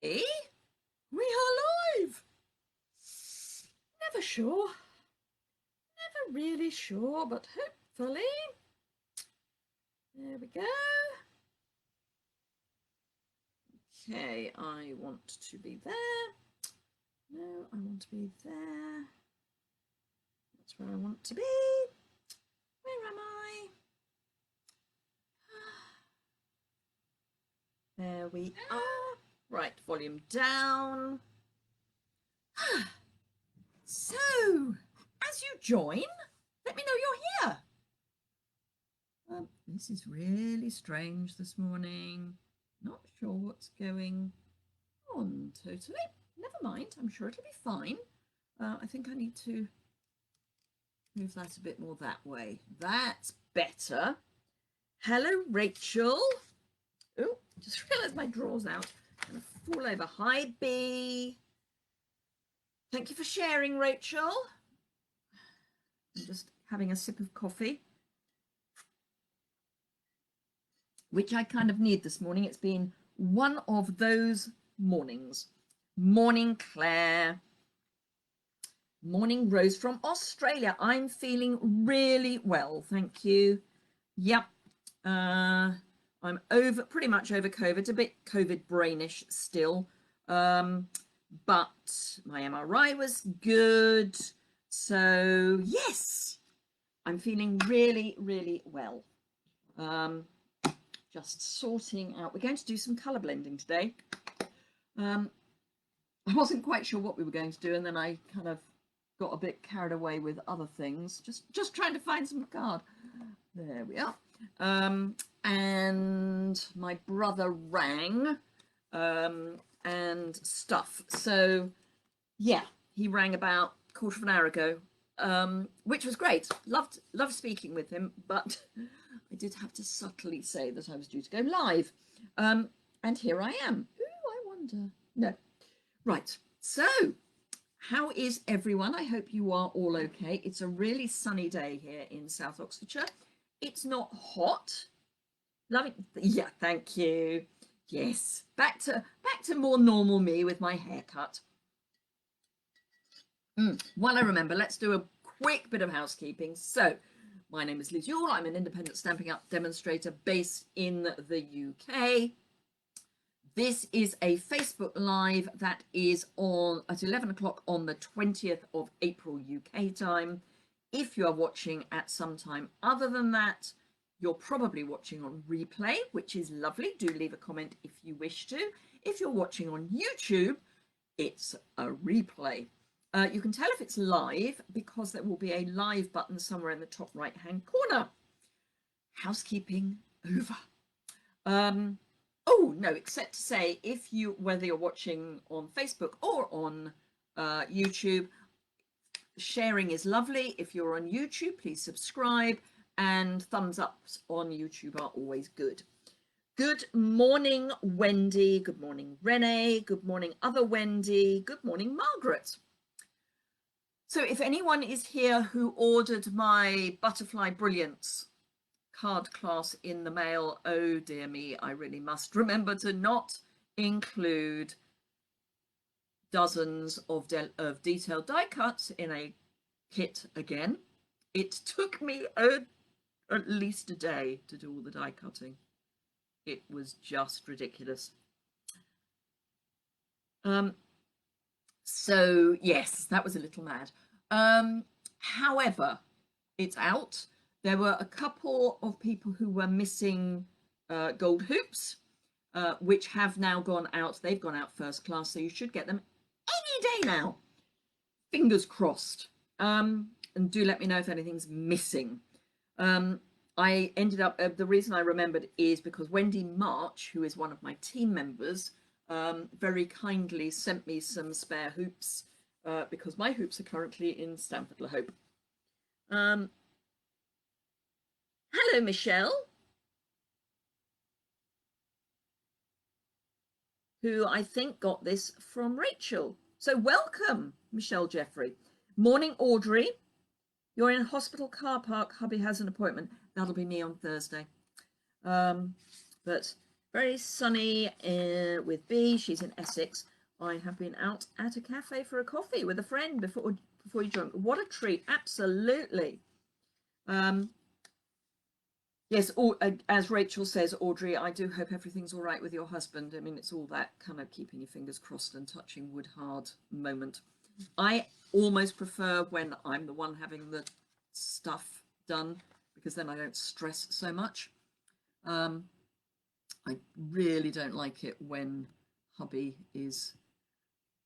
Eh? We are live! Never sure. Never really sure, but hopefully. There we go. Okay, I want to be there. No, I want to be there. That's where I want to be. Where am I? There we are. Right, volume down. So, as you join, let me know you're here. This is really strange this morning. Not sure what's going on totally. Never mind, I'm sure it'll be fine. I think I need to move that a bit more that way. That's better. Hello, Rachel. Oh, just realised my draw's out. I'm going to fall over. Hi, B. Thank you for sharing, Rachel. I'm just having a sip of coffee, which I kind of need this morning. It's been one of those mornings. Morning, Claire. Morning, Rose from Australia. I'm feeling really well, thank you. Yep. I'm pretty much over COVID, a bit COVID brainish still. But my MRI was good. So yes, I'm feeling really, really well. Just sorting out. We're going to do some colour blending today. I wasn't quite sure what we were going to do, and then I kind of got a bit carried away with other things. Just trying to find some card. There we are. And my brother rang and stuff. So yeah, he rang about a quarter of an hour ago, which was great. Loved speaking with him, but I did have to subtly say that I was due to go live. And here I am. Ooh, I wonder. No. Right. So how is everyone? I hope you are all okay. It's a really sunny day here in South Oxfordshire. It's not hot. Loving, yeah, thank you. Yes, back to more normal me with my haircut. While I remember, let's do a quick bit of housekeeping. So, my name is Liz Yuille. I'm an independent Stampin' Up demonstrator based in the UK. This is a Facebook Live that is on at 11 o'clock on the 20th of April UK time. If you are watching at some time other than that, you're probably watching on replay, which is lovely. Do leave a comment if you wish to. If you're watching on YouTube, it's a replay. You can tell if it's live because there will be a live button somewhere in the top right hand corner. Housekeeping over. Oh no, except to say, if you, whether you're watching on Facebook or on YouTube, sharing is lovely. If you're on YouTube, please subscribe, and thumbs ups on YouTube are always good. Good morning, Wendy. Good morning, Renee. Good morning, other Wendy. Good morning, Margaret. So if anyone is here who ordered my Butterfly Brilliance card class in the mail, oh dear me, I really must remember to not include dozens of detailed die cuts in a kit again. It took me at least a day to do all the die cutting. It was just ridiculous. So yes, that was a little mad. However, it's out. There were a couple of people who were missing gold hoops, which have now gone out. They've gone out first class, so you should get them any day now. Fingers crossed. And do let me know if anything's missing. I ended up, the reason I remembered is because Wendy March, who is one of my team members, very kindly sent me some spare hoops because my hoops are currently in Stamford Le Hope. Hello, Michelle, who I think got this from Rachel. So welcome, Michelle Jeffrey. Morning, Audrey. You're in a hospital car park. Hubby has an appointment. That'll be me on Thursday. But Very sunny with B. She's in Essex. I have been out at a cafe for a coffee with a friend before you joined. What a treat. Absolutely. Yes, as Rachel says, Audrey, I do hope everything's all right with your husband. I mean, it's all that kind of keeping your fingers crossed and touching wood hard moment. I almost prefer when I'm the one having the stuff done, because then I don't stress so much. I really don't like it when hubby is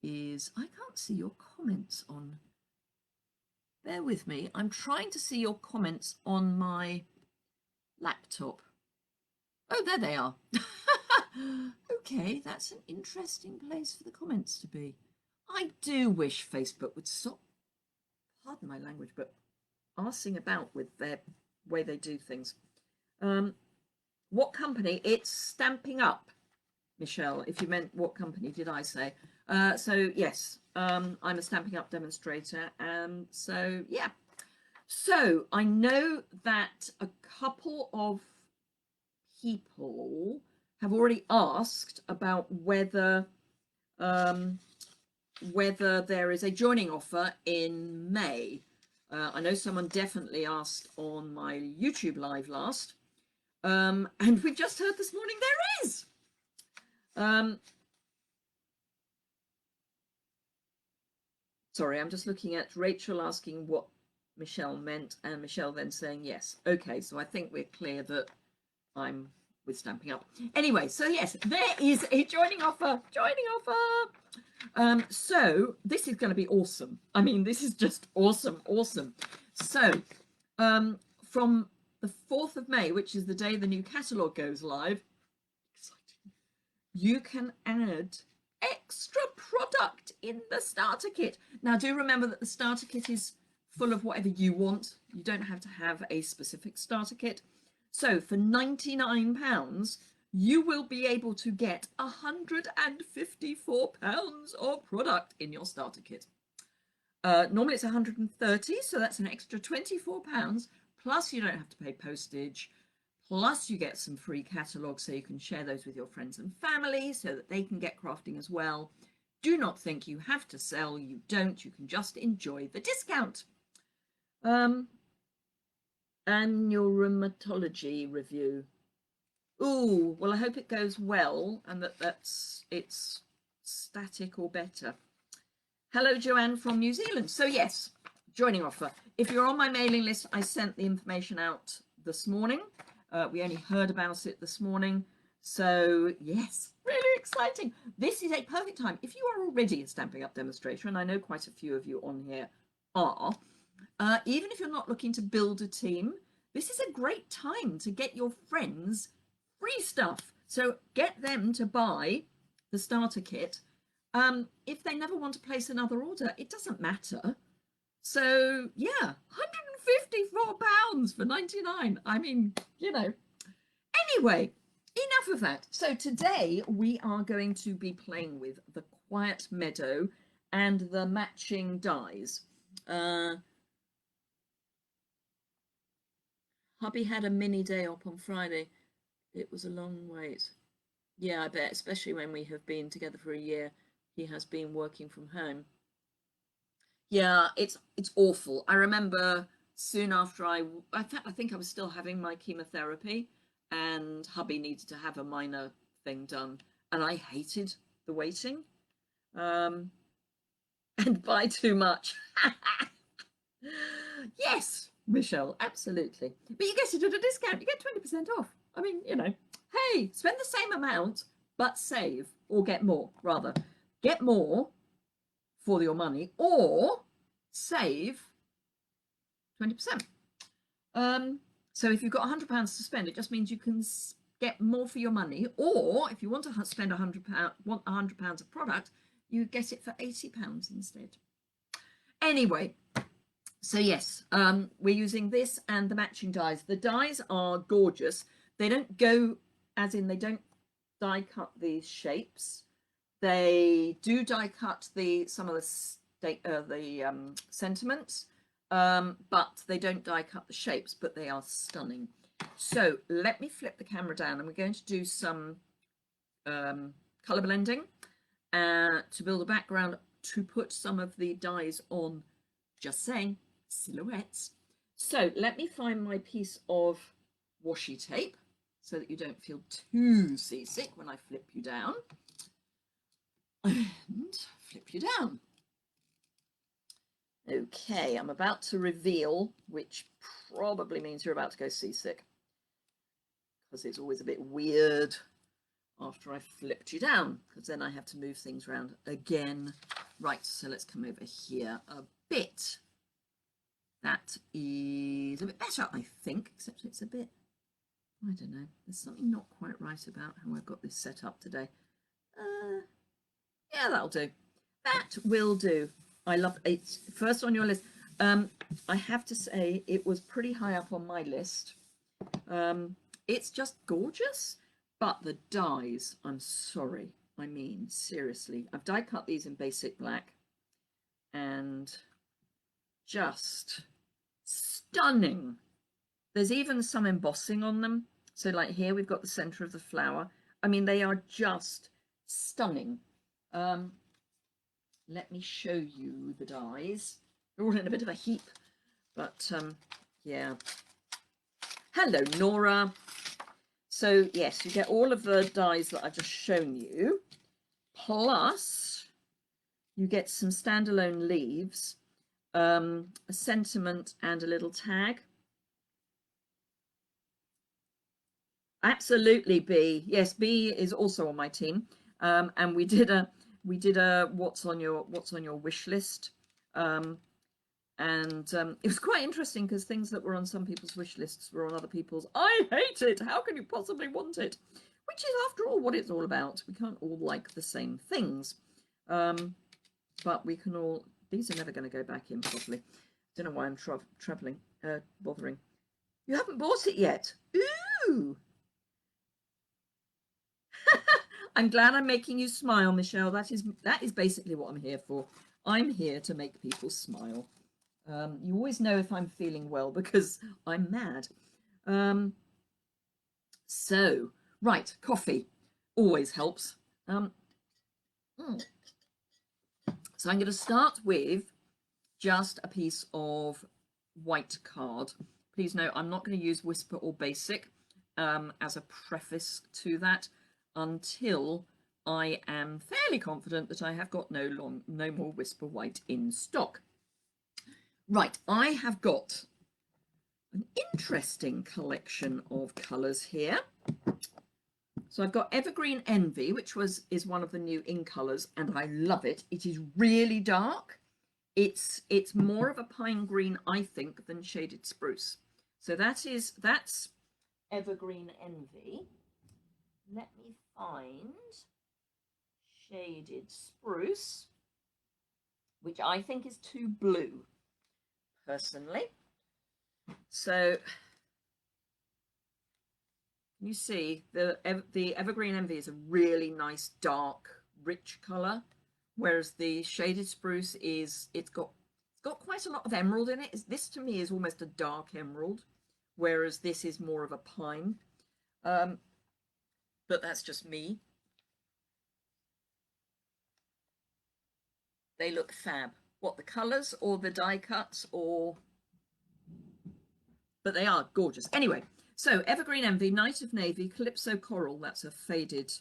I can't see your comments on. Bear with me. I'm trying to see your comments on my laptop. Oh, there they are. Okay, that's an interesting place for the comments to be. I do wish Facebook would stop, pardon my language, but arsing about with their way they do things. What company? It's Stampin' Up, Michelle, if you meant what company did I say. So yes, I'm a Stampin' Up demonstrator, and so yeah. So I know that a couple of people have already asked about whether there is a joining offer in May. I know someone definitely asked on my YouTube live last, and we just heard this morning there is. Sorry, I'm just looking at Rachel asking what Michelle meant, and Michelle then saying yes. Okay, so I think we're clear that I'm with Stampin' Up. Anyway, so yes, there is a joining offer. So this is going to be awesome. I mean, this is just awesome. So from the 4th of May, which is the day the new catalogue goes live, exciting, you can add extra product in the starter kit. Now, do remember that the starter kit is full of whatever you want. You don't have to have a specific starter kit. So for £99, you will be able to get £154 of product in your starter kit. Normally it's 130, so that's an extra £24, plus you don't have to pay postage, plus you get some free catalogues so you can share those with your friends and family so that they can get crafting as well. Do not think you have to sell. You don't. You can just enjoy the discount. Annual rheumatology review. Ooh, well, I hope it goes well and it's static or better. Hello, Joanne from New Zealand. So yes, joining offer. If you're on my mailing list, I sent the information out this morning. We only heard about it this morning. So yes, really exciting. This is a perfect time. If you are already a Stampin' Up demonstrator, and I know quite a few of you on here are, even if you're not looking to build a team, this is a great time to get your friends free stuff. So get them to buy the starter kit. If they never want to place another order, it doesn't matter. So yeah, £154 for 99. I mean, you know. Anyway, enough of that. So today we are going to be playing with the Quiet Meadow and the matching dies. Hubby had a mini day up on Friday. It was a long wait. Yeah, I bet, especially when we have been together for a year. He has been working from home. Yeah, it's awful. I remember soon after I think I was still having my chemotherapy, and hubby needed to have a minor thing done, and I hated the waiting. And buy too much. Yes, Michelle, absolutely. But you get it at a discount. You get 20% off. I mean, you know, hey, spend the same amount, but save, or get more, rather. Get more for your money, or save 20%. So if you've got £100 to spend, it just means you can get more for your money. Or if you want to spend £100 of product, you get it for £80 instead. Anyway, so yes, we're using this and the matching dies. The dies are gorgeous. They don't go, as in they don't die cut these shapes. They do die cut some of the sentiments, but they don't die cut the shapes, but they are stunning. So let me flip the camera down, and we're going to do some colour blending to build a background to put some of the dies on, just saying, silhouettes. So let me find my piece of washi tape so that you don't feel too seasick when I flip you down. And flip you down. Okay, I'm about to reveal, which probably means you're about to go seasick, because it's always a bit weird after I flipped you down, because then I have to move things around again. Right, so let's come over here a bit. That is a bit better, I think, except it's a bit, I don't know, there's something not quite right about how I've got this set up today. Yeah, that'll do. That will do. I love it. First on your list. I have to say it was pretty high up on my list. It's just gorgeous, but the dies, I'm sorry. I mean, seriously. I've die cut these in basic black and just stunning. There's even some embossing on them. So like here we've got the center of the flower. I mean, they are just stunning. Let me show you the dies. They're all in a bit of a heap, but yeah. Hello, Nora. So yes, you get all of the dies that I've just shown you, plus you get some standalone leaves, a sentiment and a little tag. Absolutely, B. Yes, B is also on my team, and we did a what's on your wish list, and it was quite interesting because things that were on some people's wish lists were on other people's. I hate it. How can you possibly want it? Which is, after all, what it's all about. We can't all like the same things, but we can all. These are never going to go back in properly. Don't know why I'm bothering. You haven't bought it yet. Ooh. I'm glad I'm making you smile, Michelle. That is basically what I'm here for. I'm here to make people smile. You always know if I'm feeling well because I'm mad. So, right, coffee always helps. So I'm going to start with just a piece of white card. Please note, I'm not going to use Whisper or Basic as a preface to that until I am fairly confident that I have got no more Whisper White in stock. Right, I have got an interesting collection of colours here. So I've got Evergreen Envy, which is one of the new in colours, and I love it. It is really dark. It's more of a pine green, I think, than Shaded Spruce. So that's Evergreen Envy. Let me find Shaded Spruce, which I think is too blue, personally. So you see the Evergreen Envy is a really nice, dark, rich colour, whereas the Shaded Spruce it's got quite a lot of emerald in it. This to me is almost a dark emerald, whereas this is more of a pine. But that's just me. They look fab. What, the colours or the die cuts or... But they are gorgeous. Anyway, so Evergreen Envy, Night of Navy, Calypso Coral, that's a faded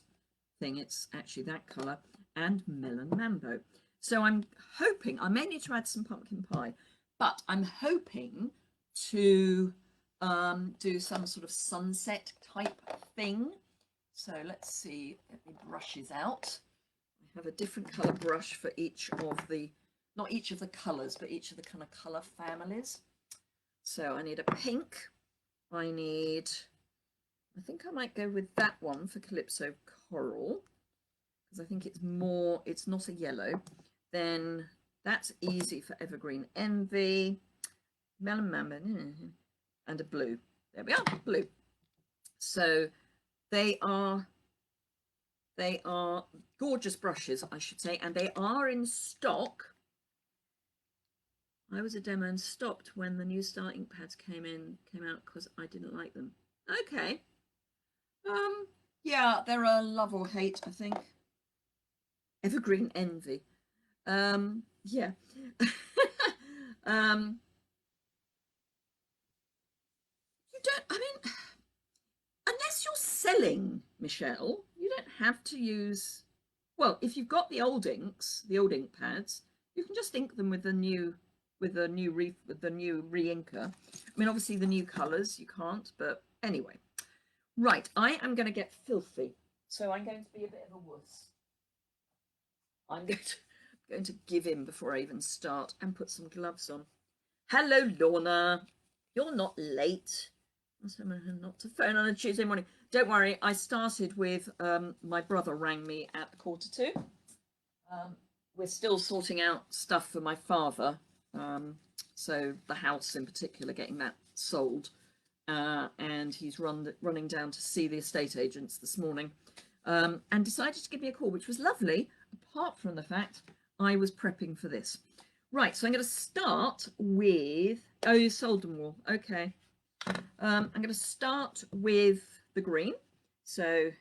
thing. It's actually that colour, and Melon Mambo. So I'm hoping, I may need to add some pumpkin pie, but I'm hoping to do some sort of sunset type thing. So let's see, get the brushes out. I have a different colour brush for each of the, not each of the colours, but each of the kind of colour families. So I need a pink. I think I might go with that one for Calypso Coral, because I think it's more, it's not a yellow. Then that's easy for Evergreen Envy, Melon Mambo, and a blue. There we are, blue. So they are gorgeous brushes, I should say, and they are in stock. I was a demo and stopped when the new Star ink pads came out because I didn't like them. Okay. Yeah, they're a love or hate, I think. Evergreen envy. Yeah. You don't, I mean, unless you're selling, Michelle, you don't have to use, well, if you've got the old inks, the old ink pads, you can just ink them with the new re-inker. I mean, obviously the new colors you can't, but anyway. Right, I am going to get filthy, so I'm going to be a bit of a wuss. I'm going to give in before I even start and put some gloves on. Hello, Lorna. You're not late. Not to phone on a Tuesday morning. Don't worry, I started with my brother rang me at 1:45. We're still sorting out stuff for my father. So the house in particular, getting that sold. And he's running down to see the estate agents this morning, and decided to give me a call, which was lovely, apart from the fact I was prepping for this. Right, so I'm going to start with, oh, you sold them all, okay. I'm going to start with the green, so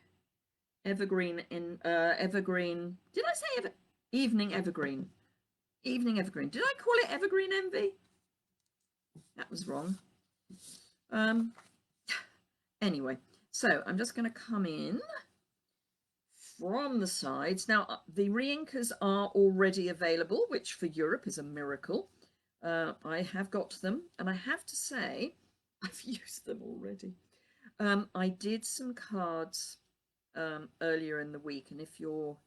evergreen in evergreen, did I say evening evergreen? Evening evergreen, did I call it evergreen envy? That was wrong. Anyway, so I'm just going to come in from the sides. Now, the re-inkers are already available, which for Europe is a miracle. I have got them, and I have to say, I've used them already. I did some cards earlier in the week, and if you're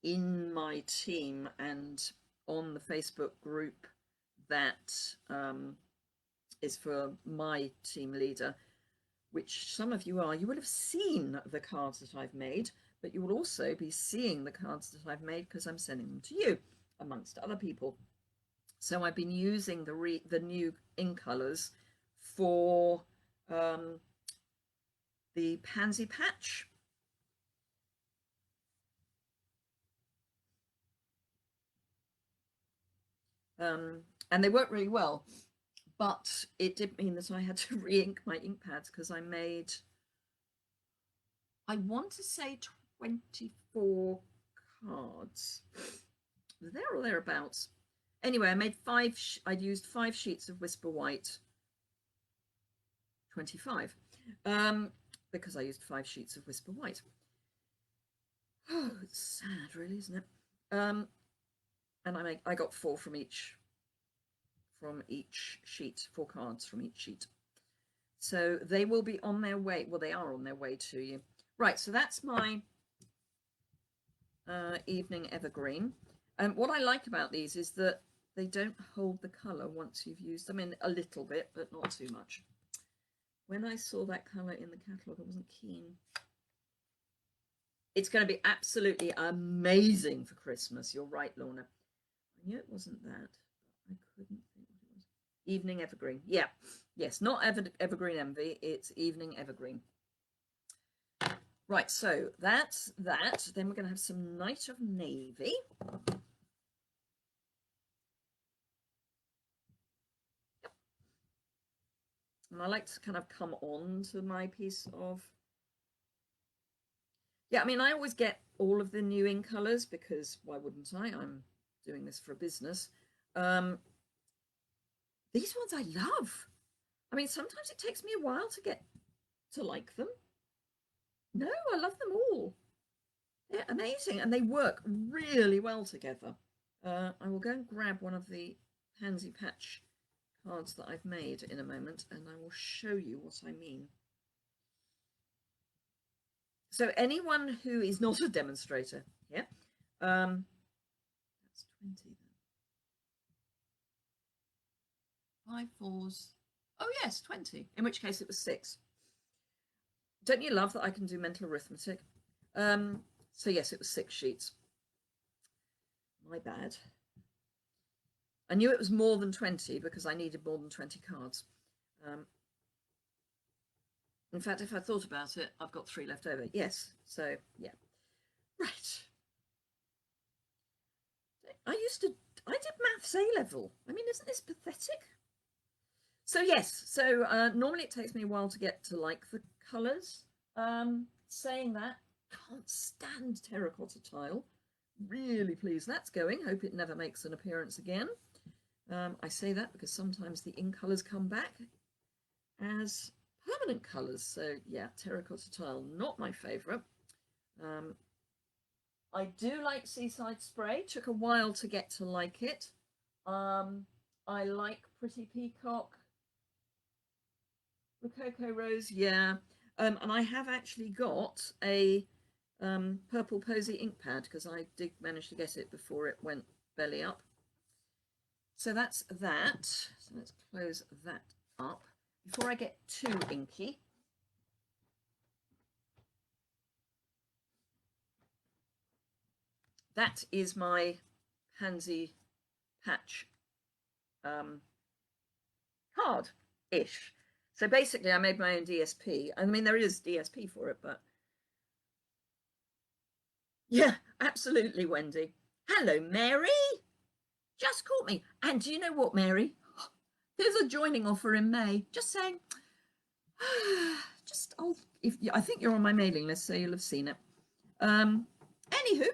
in my team and on the Facebook group that is for my team leader, which some of you are, you will have seen the cards that I've made, but you will also be seeing the cards that I've made because I'm sending them to you, amongst other people. So I've been using the new ink colors for the Pansy Patch. And they work really well, but it did mean that I had to re-ink my ink pads because I made, I want to say 24 cards, there or thereabouts. Anyway, I made I'd used 5 sheets of Whisper White, 25, because I used 5 sheets of Whisper White. Oh, it's sad, really, isn't it? And I got 4 from each sheet, 4 cards from each sheet. So they will be on their way. Well, they are on their way to you. Right, so that's my evening evergreen. And what I like about these is that they don't hold the colour once you've used them, in a little bit, but not too much. When I saw that colour in the catalogue, I wasn't keen. It's going to be absolutely amazing for Christmas. You're right, Lorna. I knew it wasn't that, but I couldn't think what it was. Evening evergreen. Yeah. Yes, not evergreen envy. It's evening evergreen. Right, so that's that. Then we're going to have some Night of Navy. And I like to kind of come on to my piece of, yeah, I mean, I always get all of the new ink colors because why wouldn't I? I'm doing this for a business. These ones I love. I mean, sometimes it takes me a while to get to like them. No, I love them all. They're amazing and they work really well together. I will go and grab one of the Pansy Patch cards that I've made in a moment and I will show you what I mean. So anyone who is not a demonstrator here, that's 20 then. 5 4s. Oh yes, 20. In which case it was 6. Don't you love that I can do mental arithmetic? So yes, it was 6 sheets. My bad. I knew it was more than 20 because I needed more than 20 cards. In fact, if I thought about it, I've got 3 left over. Yes, so yeah. Right. I did maths A-level. I mean, isn't this pathetic? So yes, so normally it takes me a while to get to like the colours. saying that, can't stand terracotta tile. Really pleased that's going. Hope it never makes an appearance again. I say that because sometimes the ink colours come back as permanent colours. So yeah, terracotta tile, not my favourite. I do like Seaside Spray. Took a while to get to like it. I like Pretty Peacock. Rococo Rose, yeah. And I have actually got a Purple Posy ink pad because I did manage to get it before it went belly up. So that's that. So let's close that up before I get too inky. That is my Pansy Patch card-ish. So basically I made my own DSP. I mean, there is DSP for it, but yeah, absolutely, Wendy. Hello, Mary. Just caught me. And do you know what, Mary? There's a joining offer in May. Just saying. I think you're on my mailing list, so you'll have seen it. Anywho,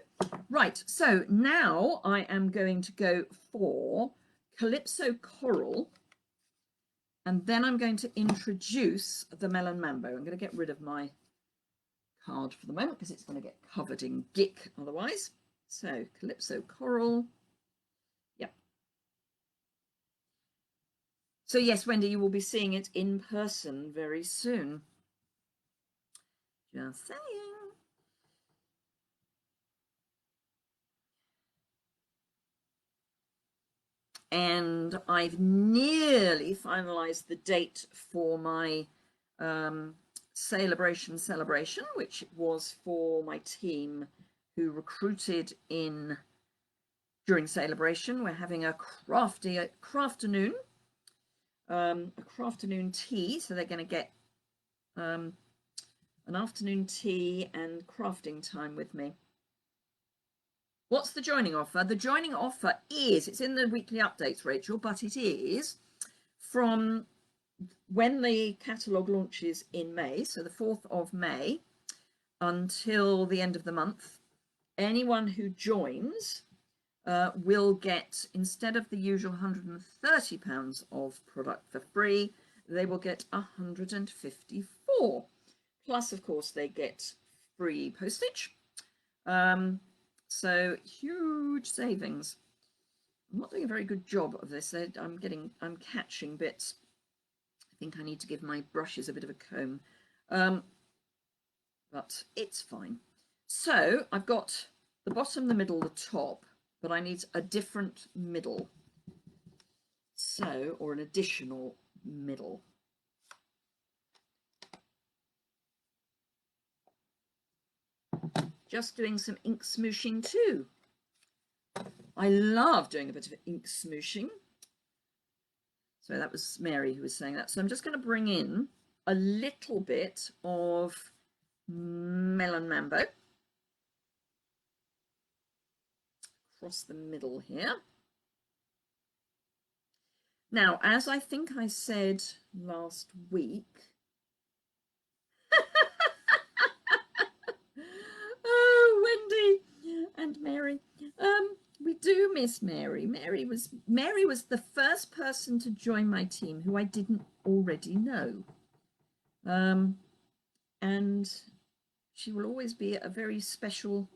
right. So now I am going to go for Calypso Coral, and then I'm going to introduce the Melon Mambo. I'm going to get rid of my card for the moment because it's going to get covered in gick otherwise. So Calypso Coral. Yep. So yes, Wendy, you will be seeing it in person very soon. Just saying. And I've nearly finalized the date for my celebration, which was for my team who recruited in during celebration. We're having a crafternoon tea, so they're going to get an afternoon tea and crafting time with me. What's the joining offer? The joining offer is, it's in the weekly updates, Rachel, but it is from when the catalogue launches in May, so the 4th of May, until the end of the month. Anyone who joins will get, instead of the usual £130 of product for free, they will get 154. Plus, of course, they get free postage. So huge savings. I'm not doing a very good job of this. I'm catching bits. I think I need to give my brushes a bit of a comb, but it's fine. So I've got the bottom, the middle, the top, but I need a different middle. So, or an additional middle. Just doing some ink smooshing too. I love doing a bit of ink smooshing. So that was Mary who was saying that. So I'm just going to bring in a little bit of Melon Mambo across the middle here. Now, as I think I said last week, oh, Wendy and Mary, we do miss Mary. Mary was the first person to join my team who I didn't already know. And she will always be a very special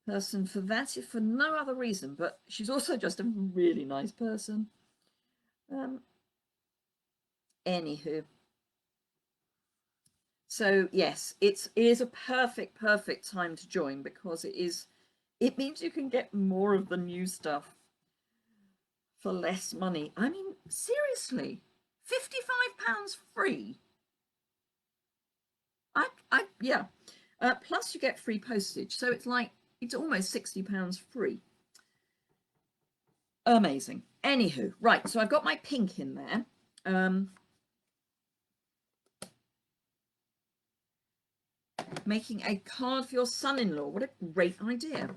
person for that, if for no other reason, but she's also just a really nice person. Anywho. So yes, it is a perfect time to join because it means you can get more of the new stuff for less money. I mean, seriously, £55 free. Yeah. Plus you get free postage. So it's almost £60 free. Amazing. Anywho, right. So I've got my pink in there. Making a card for your son-in-law. What a great idea.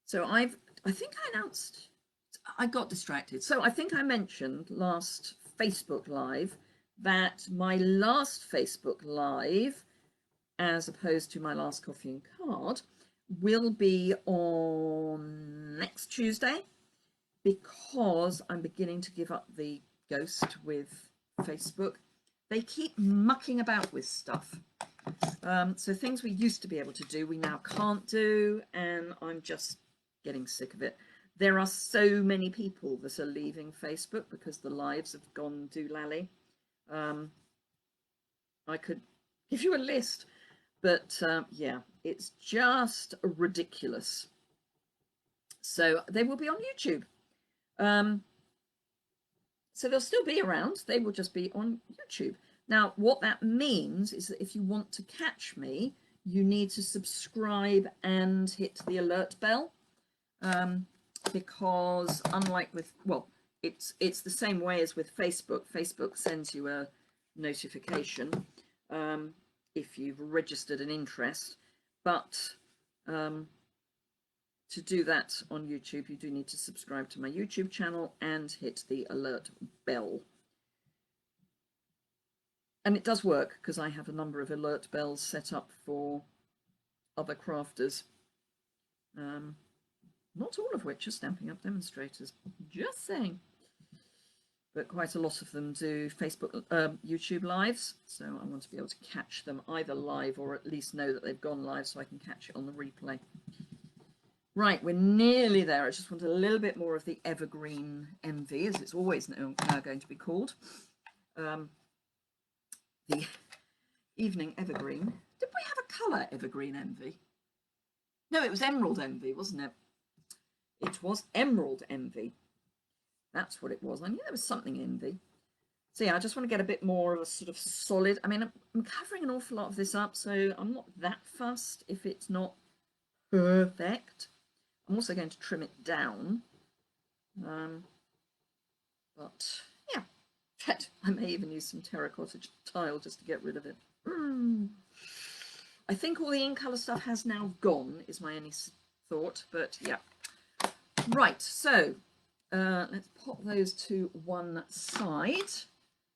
So I think I announced I got distracted. So I think I mentioned last Facebook Live that my last Facebook Live, as opposed to my last coffee and card, will be on next Tuesday, because I'm beginning to give up the ghost with Facebook. They keep mucking about with stuff. So things we used to be able to do, we now can't do, and I'm just getting sick of it. There are so many people that are leaving Facebook because the lives have gone doolally. I could give you a list, but yeah, it's just ridiculous. So they will be on YouTube. So they'll still be around. They will just be on YouTube. Now, what that means is that if you want to catch me, you need to subscribe and hit the alert bell. Because unlike with, well, it's the same way as with Facebook. Facebook sends you a notification if you've registered an interest, but to do that on YouTube, you do need to subscribe to my YouTube channel and hit the alert bell. And it does work, because I have a number of alert bells set up for other crafters. Not all of which are Stampin' Up! Demonstrators, just saying. But quite a lot of them do Facebook, YouTube lives, so I want to be able to catch them either live or at least know that they've gone live so I can catch it on the replay. Right, we're nearly there. I just want a little bit more of the Evergreen Envy, as it's always now going to be called. The Evening Evergreen. Did we have a colour Evergreen Envy? No, it was Emerald Envy, wasn't it? It was Emerald Envy. That's what it was. I knew there was something envy. So yeah, I just want to get a bit more of a sort of solid. I mean, I'm covering an awful lot of this up, so I'm not that fussed if it's not perfect. I'm also going to trim it down. But yeah, I may even use some terracotta tile just to get rid of it. I think all the in-colour stuff has now gone, is my only thought, but yeah. Right, so let's pop those to one side,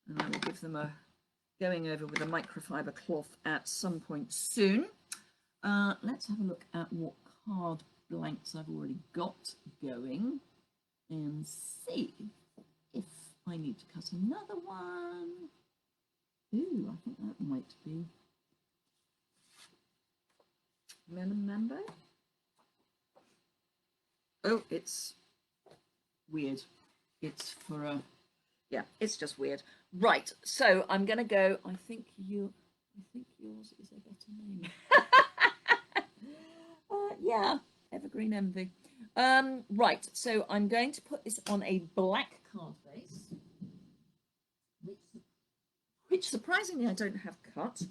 and I will give them a going over with a microfiber cloth at some point soon. Let's have a look at what card blanks I've already got going and see if I need to cut another one. Ooh, I think that might be Melon Mambo. Oh, it's weird. It's for a, yeah, it's just weird. Right, so I'm gonna go. I think yours is a better name. Yeah, Evergreen Envy. Right, so I'm going to put this on a black card base, which surprisingly I don't have cut,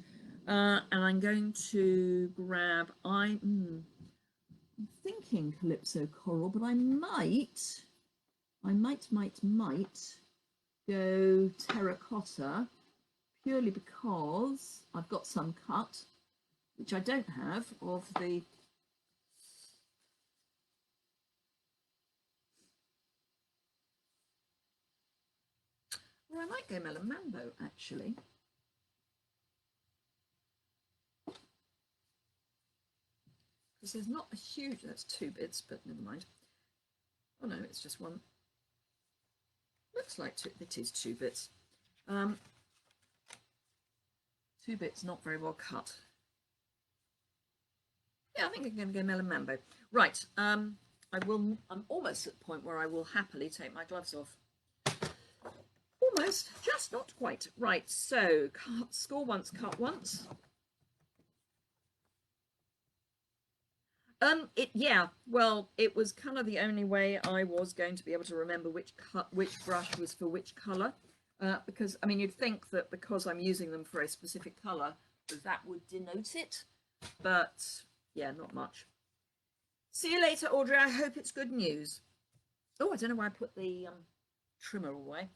and I'm going to grab. I'm thinking Calypso Coral, but I might go terracotta, purely because I've got some cut, which I don't have, of the or I might go Melon Mambo actually. Because there's not a huge, that's 2 bits, but never mind. Oh no, it's just one. Looks like it is 2 bits. 2 bits, not very well cut. Yeah, I think I'm going to go Melon Mambo. Right, I'm almost at the point where I will happily take my gloves off. Almost, just not quite. Right, so score once, cut once. Yeah, well, it was kind of the only way I was going to be able to remember which brush was for which colour, because I mean you'd think that because I'm using them for a specific colour that would denote it, but yeah, not much. See you later, Audrey. I hope it's good news. Oh, I don't know why I put the trimmer away.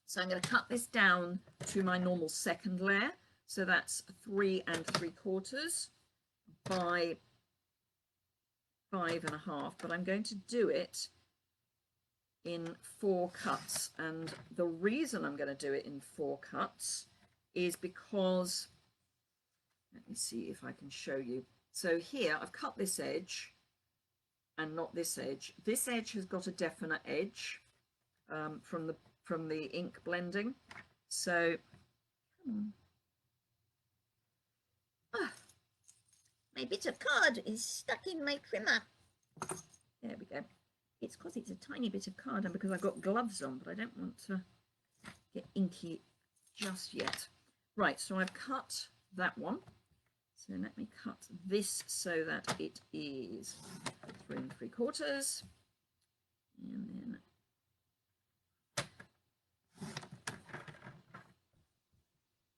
So I'm going to cut this down to my normal second layer, so that's 3 3/4 by 5 1/2, but I'm going to do it in 4 cuts, and the reason I'm going to do it in 4 cuts is because, let me see if I can show you. So here I've cut this edge and not this edge. This edge has got a definite edge from the ink blending. So my bit of card is stuck in my trimmer. there we go. It's because it's a tiny bit of card and because I've got gloves on, but I don't want to get inky just yet. Right, so I've cut that one. So let me cut this so that it is 3 3/4. And then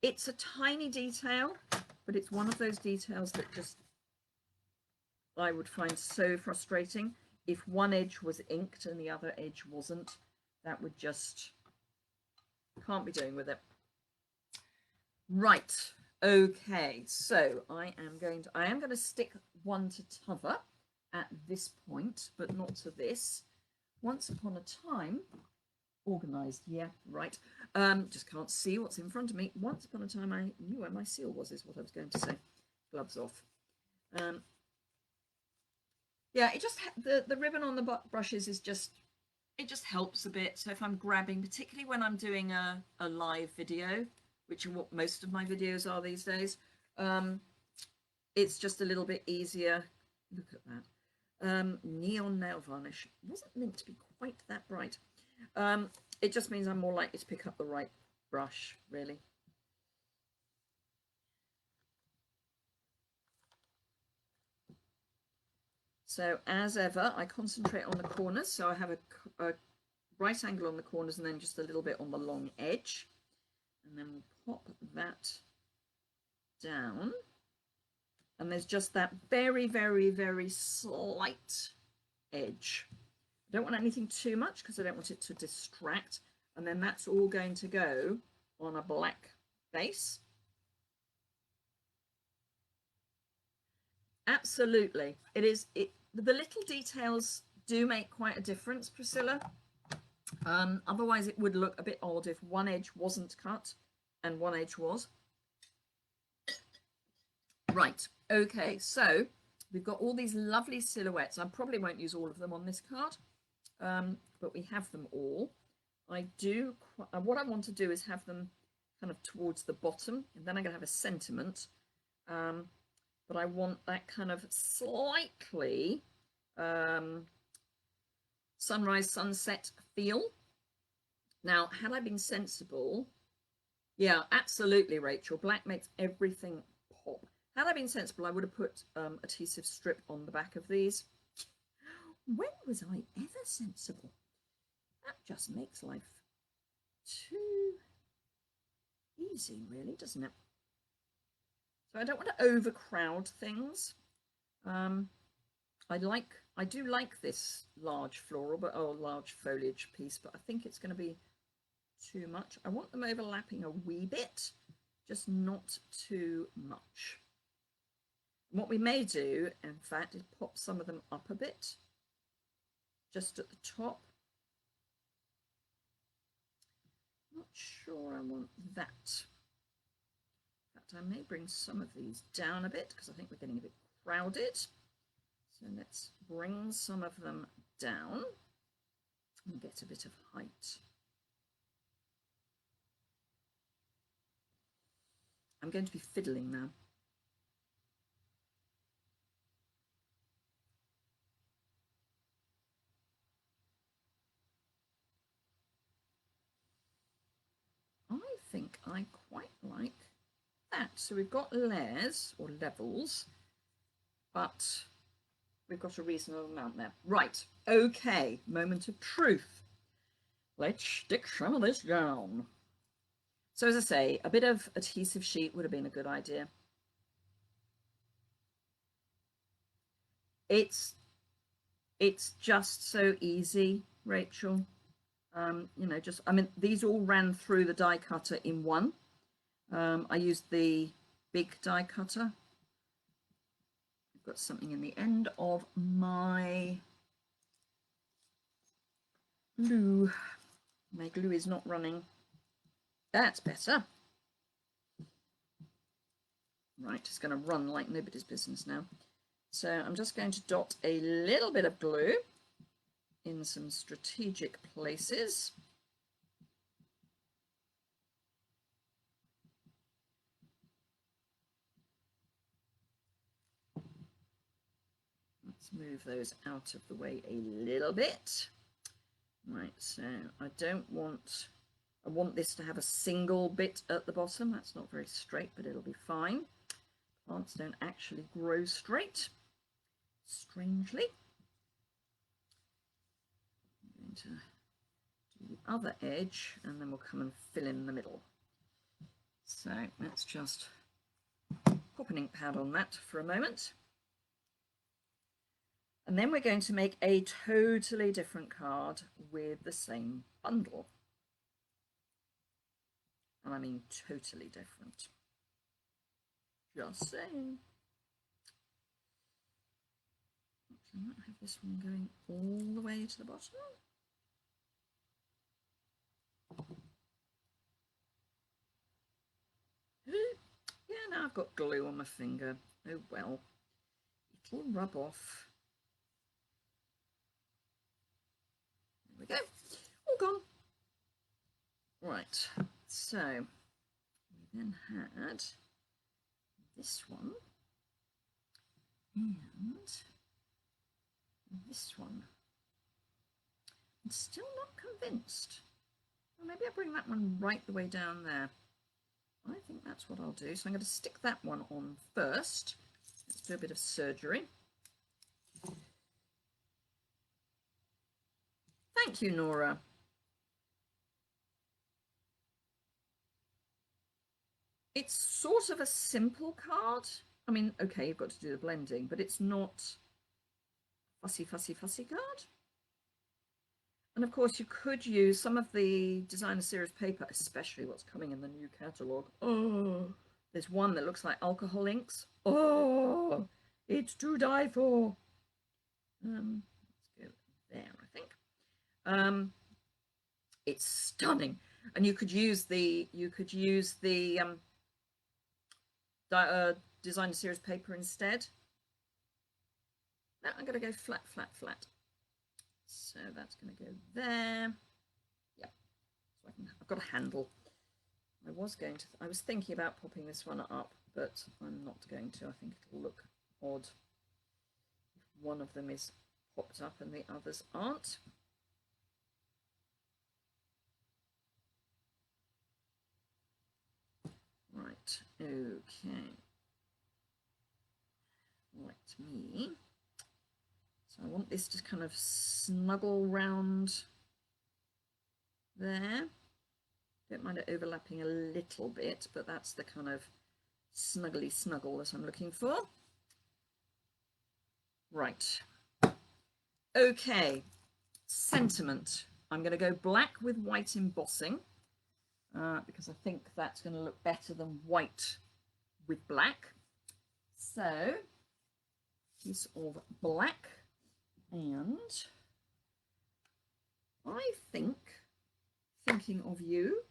it's a tiny detail, but it's one of those details that just I would find so frustrating. If one edge was inked and the other edge wasn't, that would just, can't be doing with it. Right, okay, so I am going to stick one to t'other at this point, but not to this. Once upon a time, organized, yeah, right. Just can't see what's in front of me. Once upon a time, I knew where my seal was, is what I was going to say. Gloves off. Yeah, it just, the ribbon on the brushes is just, it just helps a bit. So if I'm grabbing, particularly when I'm doing a live video, which are what most of my videos are these days, it's just a little bit easier. Look at that. Neon nail varnish. It wasn't meant to be quite that bright. It just means I'm more likely to pick up the right brush, really. So as ever, I concentrate on the corners. So I have a right angle on the corners and then just a little bit on the long edge. And then we'll pop that down. And there's just that very, very, very slight edge. I don't want anything too much because I don't want it to distract. And then that's all going to go on a black base. Absolutely. It is, the little details do make quite a difference, Priscilla. Otherwise it would look a bit odd if one edge wasn't cut and one edge was. Right, okay, so we've got all these lovely silhouettes. I probably won't use all of them on this card, but we have them all. I do, what I want to do is have them kind of towards the bottom, and then I'm going to have a sentiment, but I want that kind of slightly sunrise, sunset feel. Now, had I been sensible, yeah, absolutely, Rachel, black makes everything pop. Had I been sensible, I would have put adhesive strip on the back of these. When was I ever sensible? That just makes life too easy, really, doesn't it? So I don't want to overcrowd things. I do like this large floral, but large foliage piece, but I think it's going to be too much. I want them overlapping a wee bit, just not too much. And what we may do, in fact, is pop some of them up a bit, just at the top. Not sure I want that. In fact, I may bring some of these down a bit because I think we're getting a bit crowded. So let's bring some of them down and get a bit of height. I'm going to be fiddling now. I think I quite like that. So we've got layers or levels, but we've got a reasonable amount there. Right, okay, moment of truth. Let's stick some of this down. So as I say, a bit of adhesive sheet would have been a good idea. It's just so easy, Rachel. You know, just, I mean, these all ran through the die cutter in one. I used the big die cutter. I've got something in the end of my glue. My glue is not running. That's better. Right, it's going to run like nobody's business now. So I'm just going to dot a little bit of glue in some strategic places. Let's move those out of the way a little bit. Right, so I want this to have a single bit at the bottom. That's not very straight, but it'll be fine. Plants don't actually grow straight, strangely. I'm going to do the other edge, and then we'll come and fill in the middle. So let's just pop an ink pad on that for a moment. And then we're going to make a totally different card with the same bundle. And I mean totally different. Just saying. I might have this one going all the way to the bottom. Yeah, now I've got glue on my finger. Oh well. It'll rub off. There we go. All gone. Right. So we then had this one and this one. I'm still not convinced. Well, maybe I'll bring that one right the way down there. I think that's what I'll do. So I'm going to stick that one on first. Let's do a bit of surgery. Thank you, Nora. It's sort of a simple card. I mean, okay, you've got to do the blending, but it's not fussy card. And of course, you could use some of the designer series paper, especially what's coming in the new catalogue. Oh, there's one that looks like alcohol inks. Oh, it's to die for. Let's go there, I think. It's stunning, and you could use the designer series paper instead. Now I'm going to go flat. So that's going to go there. Yeah, so I've got a handle. I was thinking about popping this one up, but I'm not going to. I think it'll look odd if one of them is popped up and the others aren't. Right, okay. Let me. So I want this to kind of snuggle round there. Don't mind it overlapping a little bit, but that's the kind of snuggly snuggle that I'm looking for. Right. Okay. Sentiment. I'm going to go black with white embossing because I think that's going to look better than white with black. So, piece of black. And I think thinking of you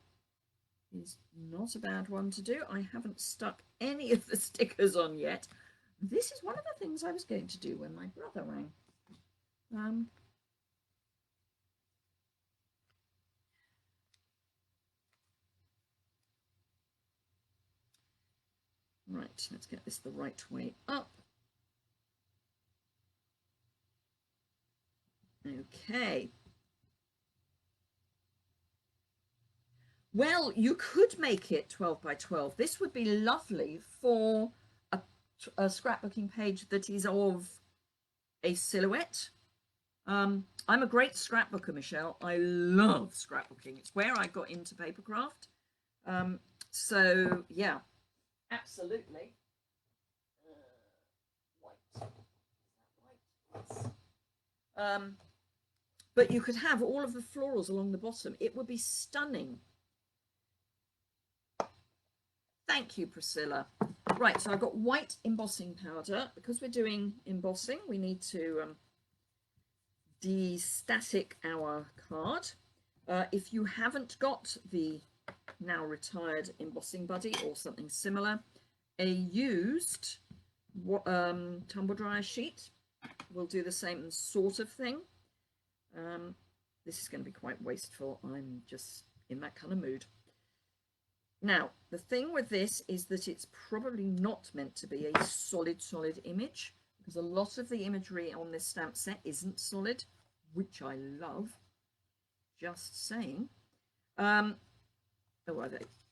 is not a bad one to do. I haven't stuck any of the stickers on yet. This is one of the things I was going to do when my brother rang. Right, let's get this the right way up. Okay. Well, you could make it 12 by 12. This would be lovely for a scrapbooking page that is of a silhouette. I'm a great scrapbooker, Michelle. I love scrapbooking. It's where I got into papercraft. So, yeah, absolutely. White. Yes. But you could have all of the florals along the bottom. It would be stunning. Thank you, Priscilla. Right, so I've got white embossing powder. Because we're doing embossing, we need to the static hour card. If you haven't got the now retired embossing buddy or something similar, a used tumble dryer sheet will do the same sort of thing. This is going to be quite wasteful. I'm just in that kind of mood. Now, the thing with this is that it's probably not meant to be a solid image, because a lot of the imagery on this stamp set isn't solid, which I love. Just saying. Oh,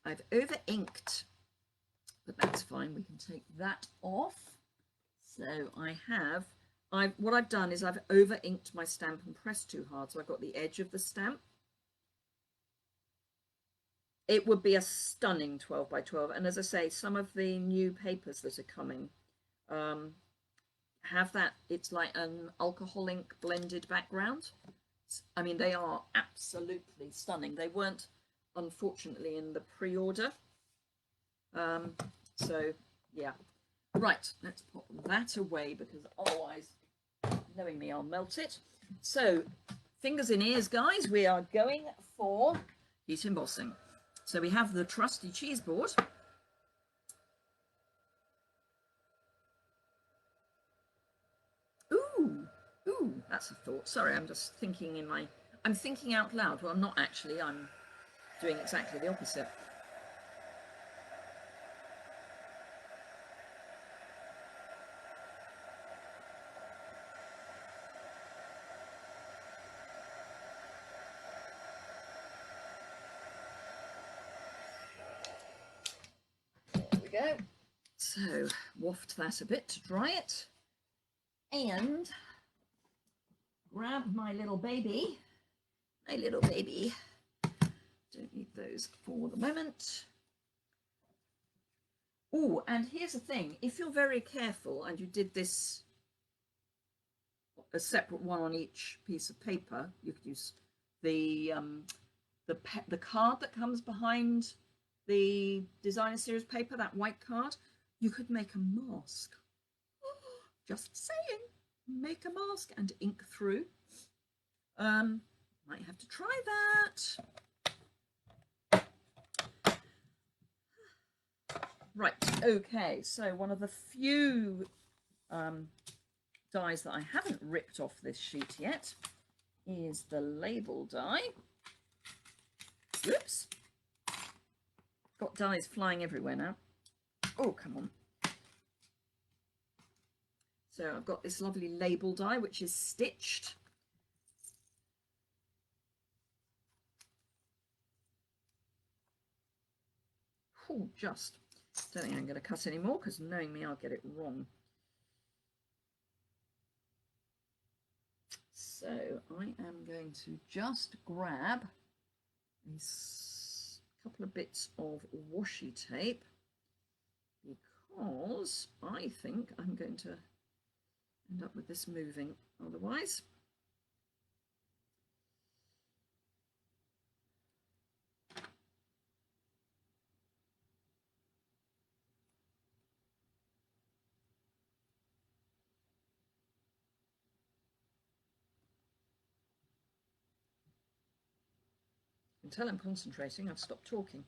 I've over inked, but that's fine. We can take that off. So what I've done is I've over inked my stamp and pressed too hard, so I've got the edge of the stamp. It would be a stunning 12 by 12, and as I say, some of the new papers that are coming have that. It's like an alcohol ink blended background. I mean, they are absolutely stunning. They weren't, unfortunately, in the pre-order. So yeah, right, let's put that away, because otherwise, knowing me, I'll melt it. So fingers in ears, guys, we are going for heat embossing. So we have the trusty cheese board. Ooh, that's a thought. Sorry, I'm just thinking I'm thinking out loud. Well, I'm not actually, I'm doing exactly the opposite. There we go. So waft that a bit to dry it, and grab my little baby. Don't need those for the moment. Oh, and here's the thing. If you're very careful and you did this a separate one on each piece of paper, you could use the card that comes behind the designer series paper, that white card. You could make a mask. Just saying. Make a mask and ink through. Might have to try that. Right, okay, so one of the few dies that I haven't ripped off this sheet yet is the label die. Whoops. Got dies flying everywhere now. Oh, come on. So I've got this lovely label die, which is stitched. Oh, just. Don't think I'm going to cut anymore, because knowing me, I'll get it wrong. So I am going to just grab a couple of bits of washi tape, because I think I'm going to end up with this moving otherwise. Until I'm concentrating, I've stopped talking.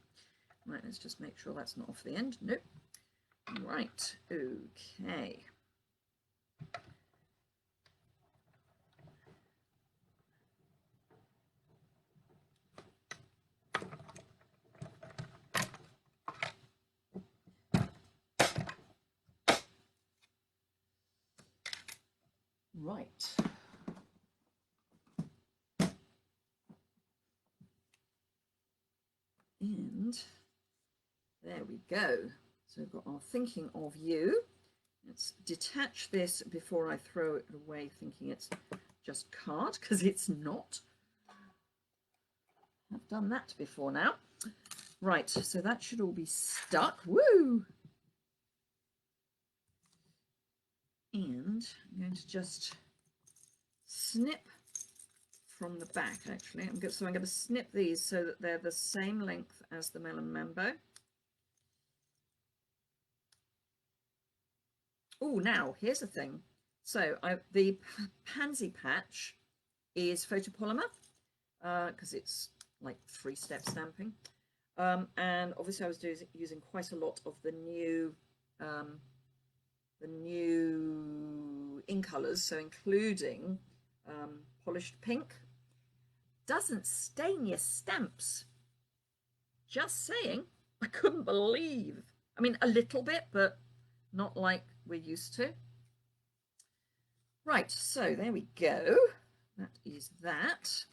Right, let's just make sure that's not off the end. Nope. Right, okay. Right. And there we go. So we've got our thinking of you. Let's detach this before I throw it away thinking it's just card, because it's not. I've done that before now. Right, so that should all be stuck. Woo! And I'm going to just snip from the back, actually. So I'm going to snip these so that they're the same length as the melon mambo. Oh, now here's the thing. So the pansy patch is photopolymer because it's like 3-step stamping. And obviously I was using quite a lot of the new ink colors, so including polished pink. Doesn't stain your stamps. Just saying. I couldn't believe. I mean, a little bit, but not like we're used to. Right, so there we go. That is that.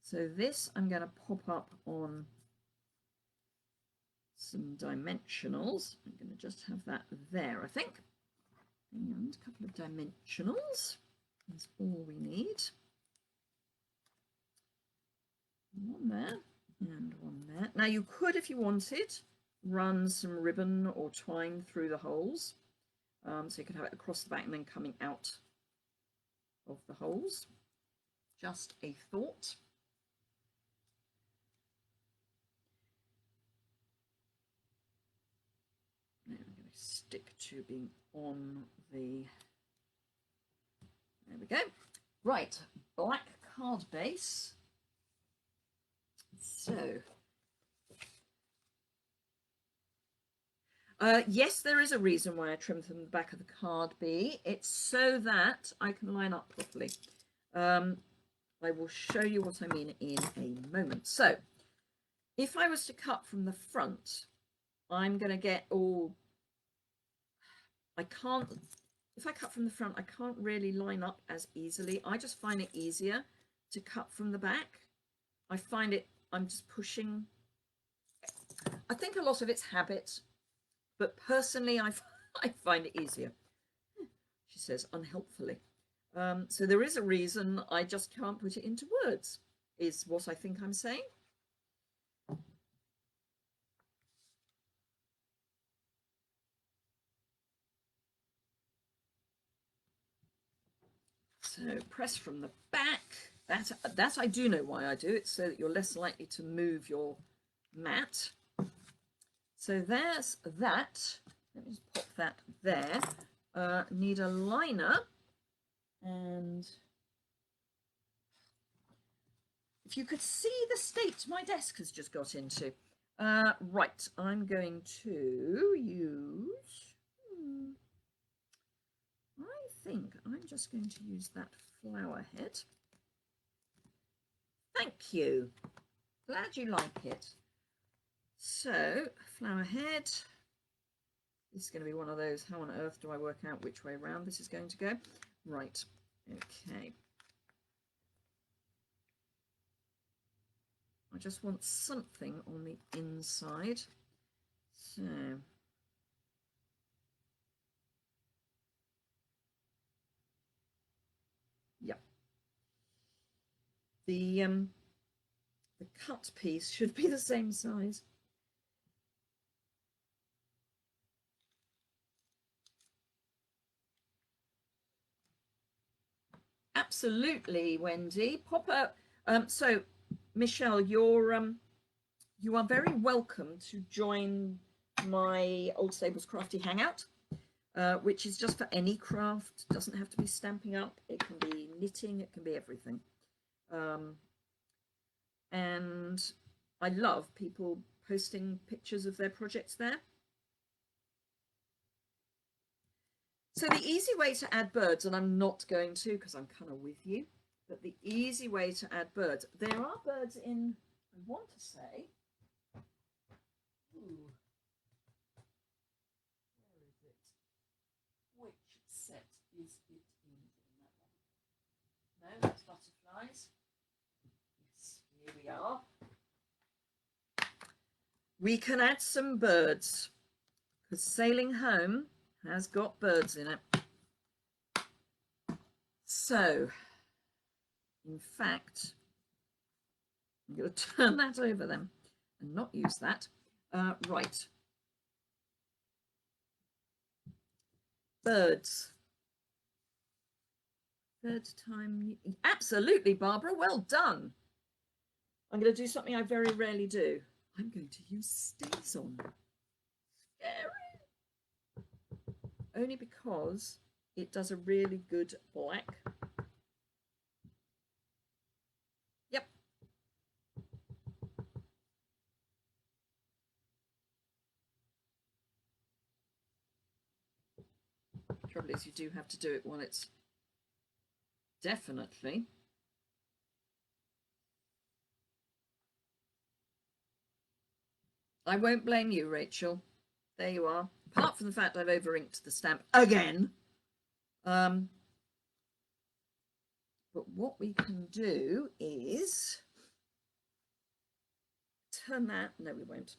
So this I'm going to pop up on some dimensionals. I'm going to just have that there, I think. And a couple of dimensionals. That's all we need. One there and one there. Now you could, if you wanted, run some ribbon or twine through the holes. So you could have it across the back and then coming out of the holes. Just a thought. Now I'm going to stick to being on the, there we go. Right, black card base. So, yes, there is a reason why I trimmed from the back of the card B. It's so that I can line up properly. I will show you what I mean in a moment. So, if I was to cut from the front, I'm going to get all... I can't... If I cut from the front, I can't really line up as easily. I just find it easier to cut from the back. I find it... I'm just pushing. I think a lot of it's habit, but personally, I find it easier. She says unhelpfully. So there is a reason I just can't put it into words, is what I think I'm saying. So press from the back. That I do know why I do. It's so that you're less likely to move your mat. So there's that. Let me just pop that there. Need a liner. And if you could see the state my desk has just got into. Right, I'm going to use... I think I'm just going to use that flower head. Thank you. Glad you like it. So, flower head. This is going to be one of those, how on earth do I work out which way around this is going to go? Right, okay. I just want something on the inside. So, yeah. The cut piece should be the same size. Absolutely, Wendy. Pop up. So, Michelle, you are very welcome to join my Old Stables Crafty Hangout, which is just for any craft. It doesn't have to be stamping up. It can be knitting. It can be everything. And I love people posting pictures of their projects there. So the easy way to add birds, and I'm not going to because I'm kind of with you, but the easy way to add birds, there are birds in, I want to say, ooh, where is it? Which set is it in that one? No, that's butterflies. Yes, here we are. We can add some birds because Sailing Home has got birds in it. So, in fact, I'm going to turn that over then and not use that. Right. Birds. Third time. Absolutely, Barbara. Well done. I'm going to do something I very rarely do. I'm going to use StazOn. Scary. Only because it does a really good black. Trouble is, you do have to do it while it's definitely I won't blame you, Rachel. There you are. Apart from the fact I've over inked the stamp again. But what we can do is turn that. No, we won't.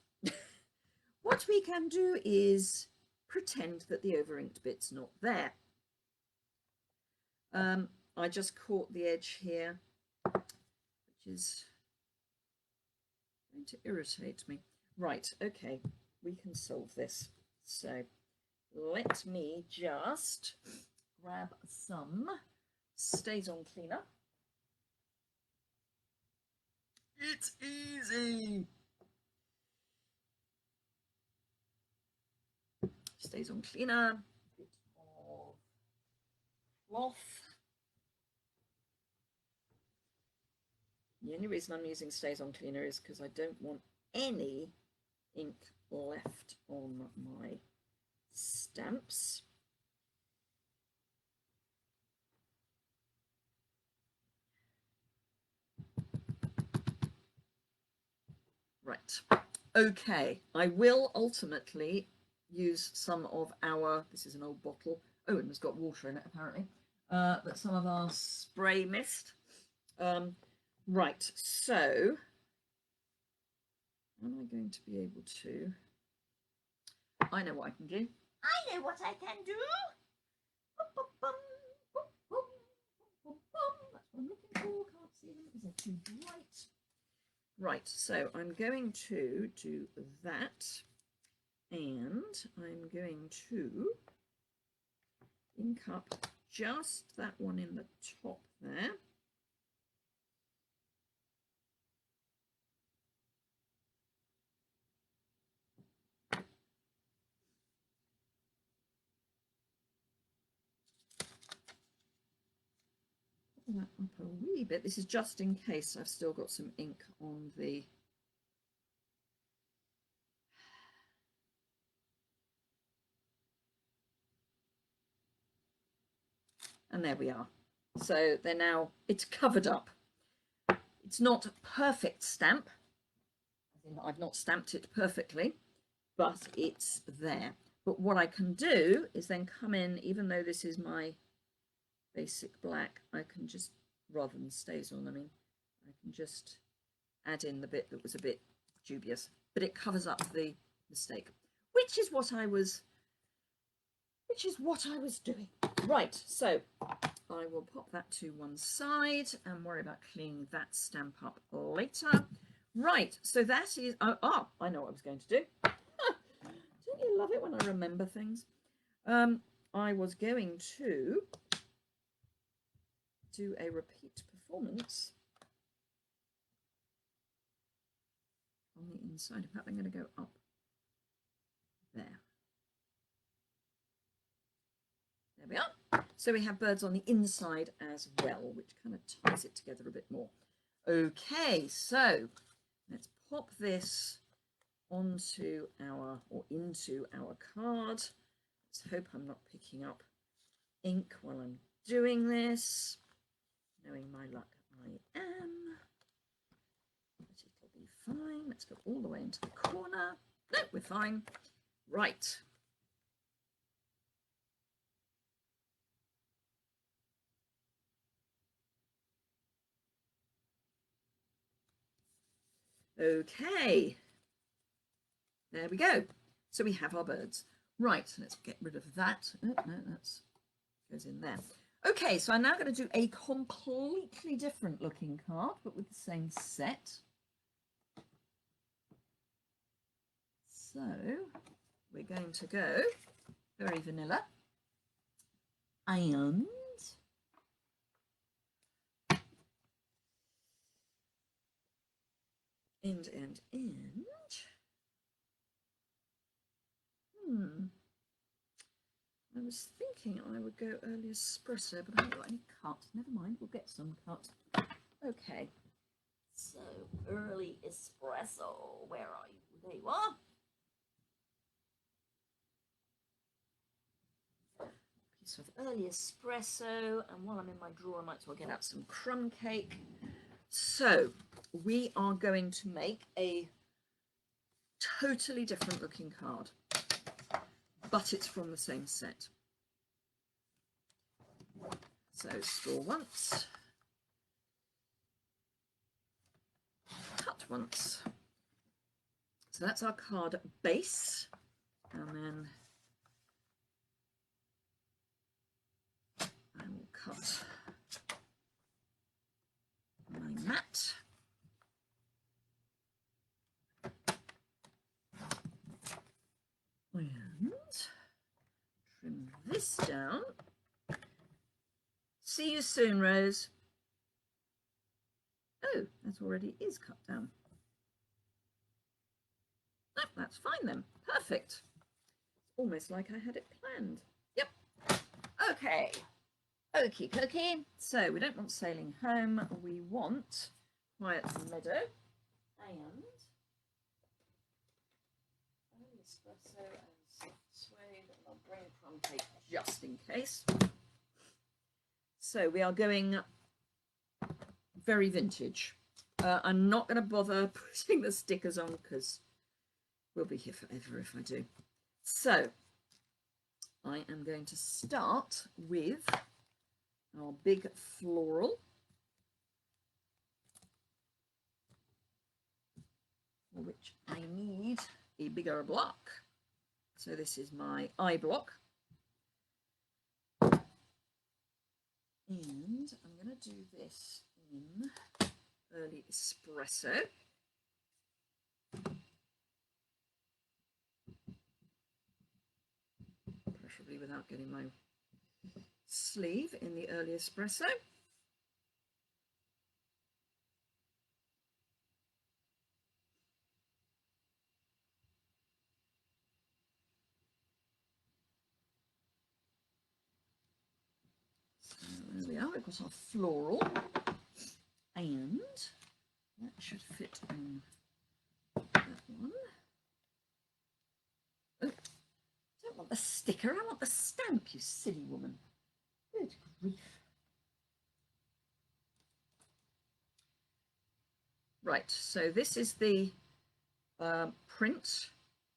What we can do is pretend that the over inked bit's not there. I just caught the edge here, which is going to irritate me. Right, okay, we can solve this. So let me just grab some Stays On Cleaner. It's easy. Stays On Cleaner, bit of cloth. The only reason I'm using Stays On Cleaner is because I don't want any ink left on my stamps. Right, okay, I will ultimately use some of our, this is an old bottle, oh, and it's got water in it apparently, but some of our spray mist. Right, so am I going to be able to, I know what I can do. I know what I can do. That's what I'm looking for, can't see them because they're too bright. Right, so I'm going to do that, and I'm going to ink up just that one in the top there. That up a wee bit. This is just in case I've still got some ink on the and there we are. So they're now, it's covered up. It's not a perfect stamp. I've not stamped it perfectly, but it's there. But what I can do is then come in, even though this is my basic black, I can just, rather than Stays On, I mean, I can just add in the bit that was a bit dubious, but it covers up the mistake, which is what I was doing. Right, so I will pop that to one side and worry about cleaning that stamp up later. Right, so that is, I know what I was going to do. Don't you love it when I remember things? I was going to do a repeat performance on the inside. In fact, I'm going to go up there. There we are. So we have birds on the inside as well, which kind of ties it together a bit more. Okay, so let's pop this onto our, or into our card. Let's hope I'm not picking up ink while I'm doing this. Knowing my luck, I am. But it'll be fine. Let's go all the way into the corner. No, we're fine. Right. Okay. There we go. So we have our birds. Right, let's get rid of that. Oh, no, that goes in there. Okay, so I'm now going to do a completely different looking card, but with the same set. So we're going to go very vanilla. And I was thinking I would go early espresso, but I haven't got any cut. Never mind, we'll get some cut. Okay, so early espresso, where are you? There you are. hints of early espresso, and while I'm in my drawer I might as well get out some crumb cake. So we are going to make a totally different looking card, but it's from the same set. So score once, cut once. So that's our card base, and then I will cut my mat. And trim this down. See you soon, Rose. Oh, that already is cut down. Oh, that's fine then. Perfect. Almost like I had it planned. Yep. Okay. Okie dokie. So we don't want Sailing Home. We want Quiet Meadow and espresso and soft suede. And I'll bring a crumb cake just in case. So we are going very vintage. I'm not going to bother putting the stickers on because we'll be here forever if I do. So I am going to start with our big floral. For which I need a bigger block. So this is my eye block. And I'm going to do this in early espresso. Preferably without getting my sleeve in the early espresso. There we are, we've got our floral, and that should fit on that one. Oh, I don't want the sticker, I want the stamp, you silly woman. Good grief. Right, so this is the print,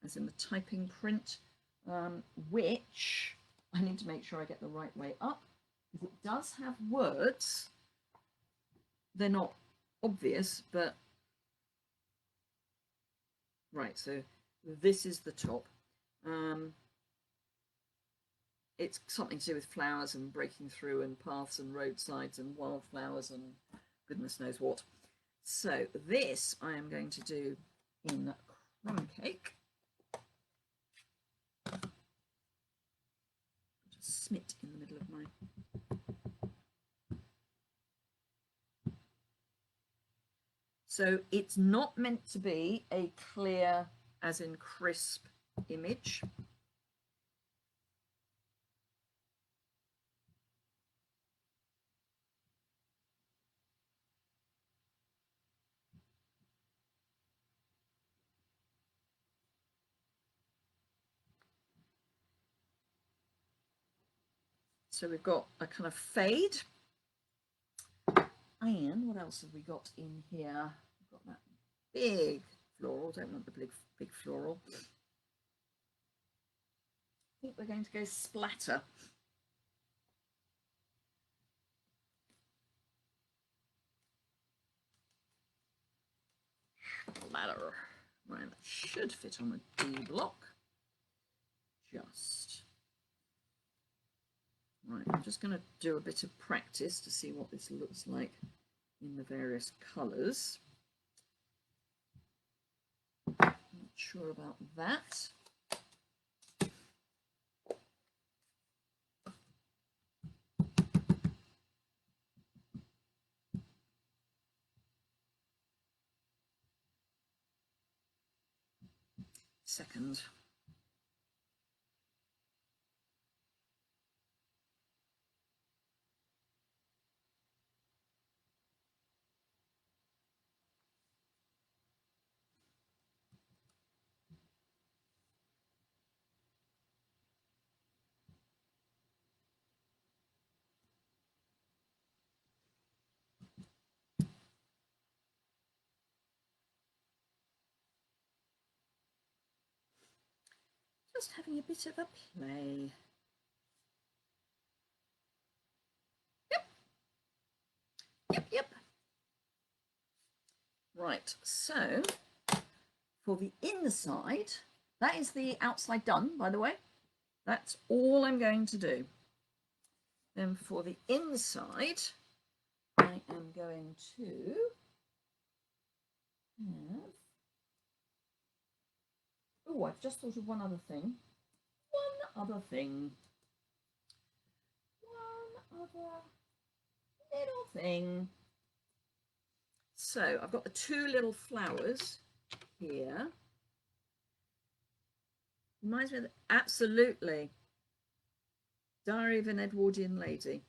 as in the typing print, which I need to make sure I get the right way up. It does have words. They're not obvious, but right, so this is the top. It's something to do with flowers and breaking through and paths and roadsides and wildflowers and goodness knows what. So this I am going to do in crumb cake. Just smit in the middle of my So it's not meant to be a clear, as in crisp, image. So we've got a kind of fade. And what else have we got in here? We've got that big floral. Don't want the big floral. I think we're going to go splatter. Splatter. Right, that should fit on a D block. Just. Right, I'm just going to do a bit of practice to see what this looks like in the various colours. Not sure about that. Second. Just having a bit of a play. Yep. Right, so for the inside, that is the outside done, by the way. That's all I'm going to do. Then for the inside, I am going to have... Oh, I've just thought of one other thing. One other little thing. So I've got the two little flowers here. Reminds me of absolutely Diary of an Edwardian Lady.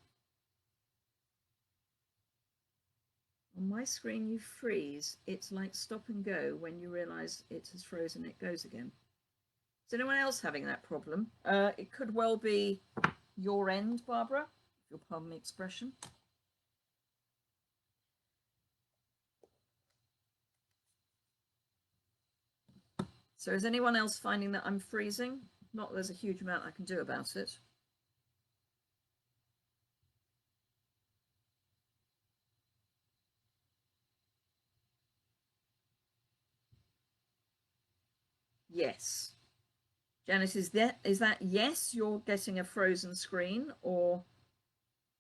On my screen you freeze. It's like stop and go when you realise it has frozen, it goes again. Is anyone else having that problem? It could well be your end, Barbara, if you'll pardon the expression. So is anyone else finding that I'm freezing? Not that there's a huge amount I can do about it. Yes. Janice, is that yes, you're getting a frozen screen, or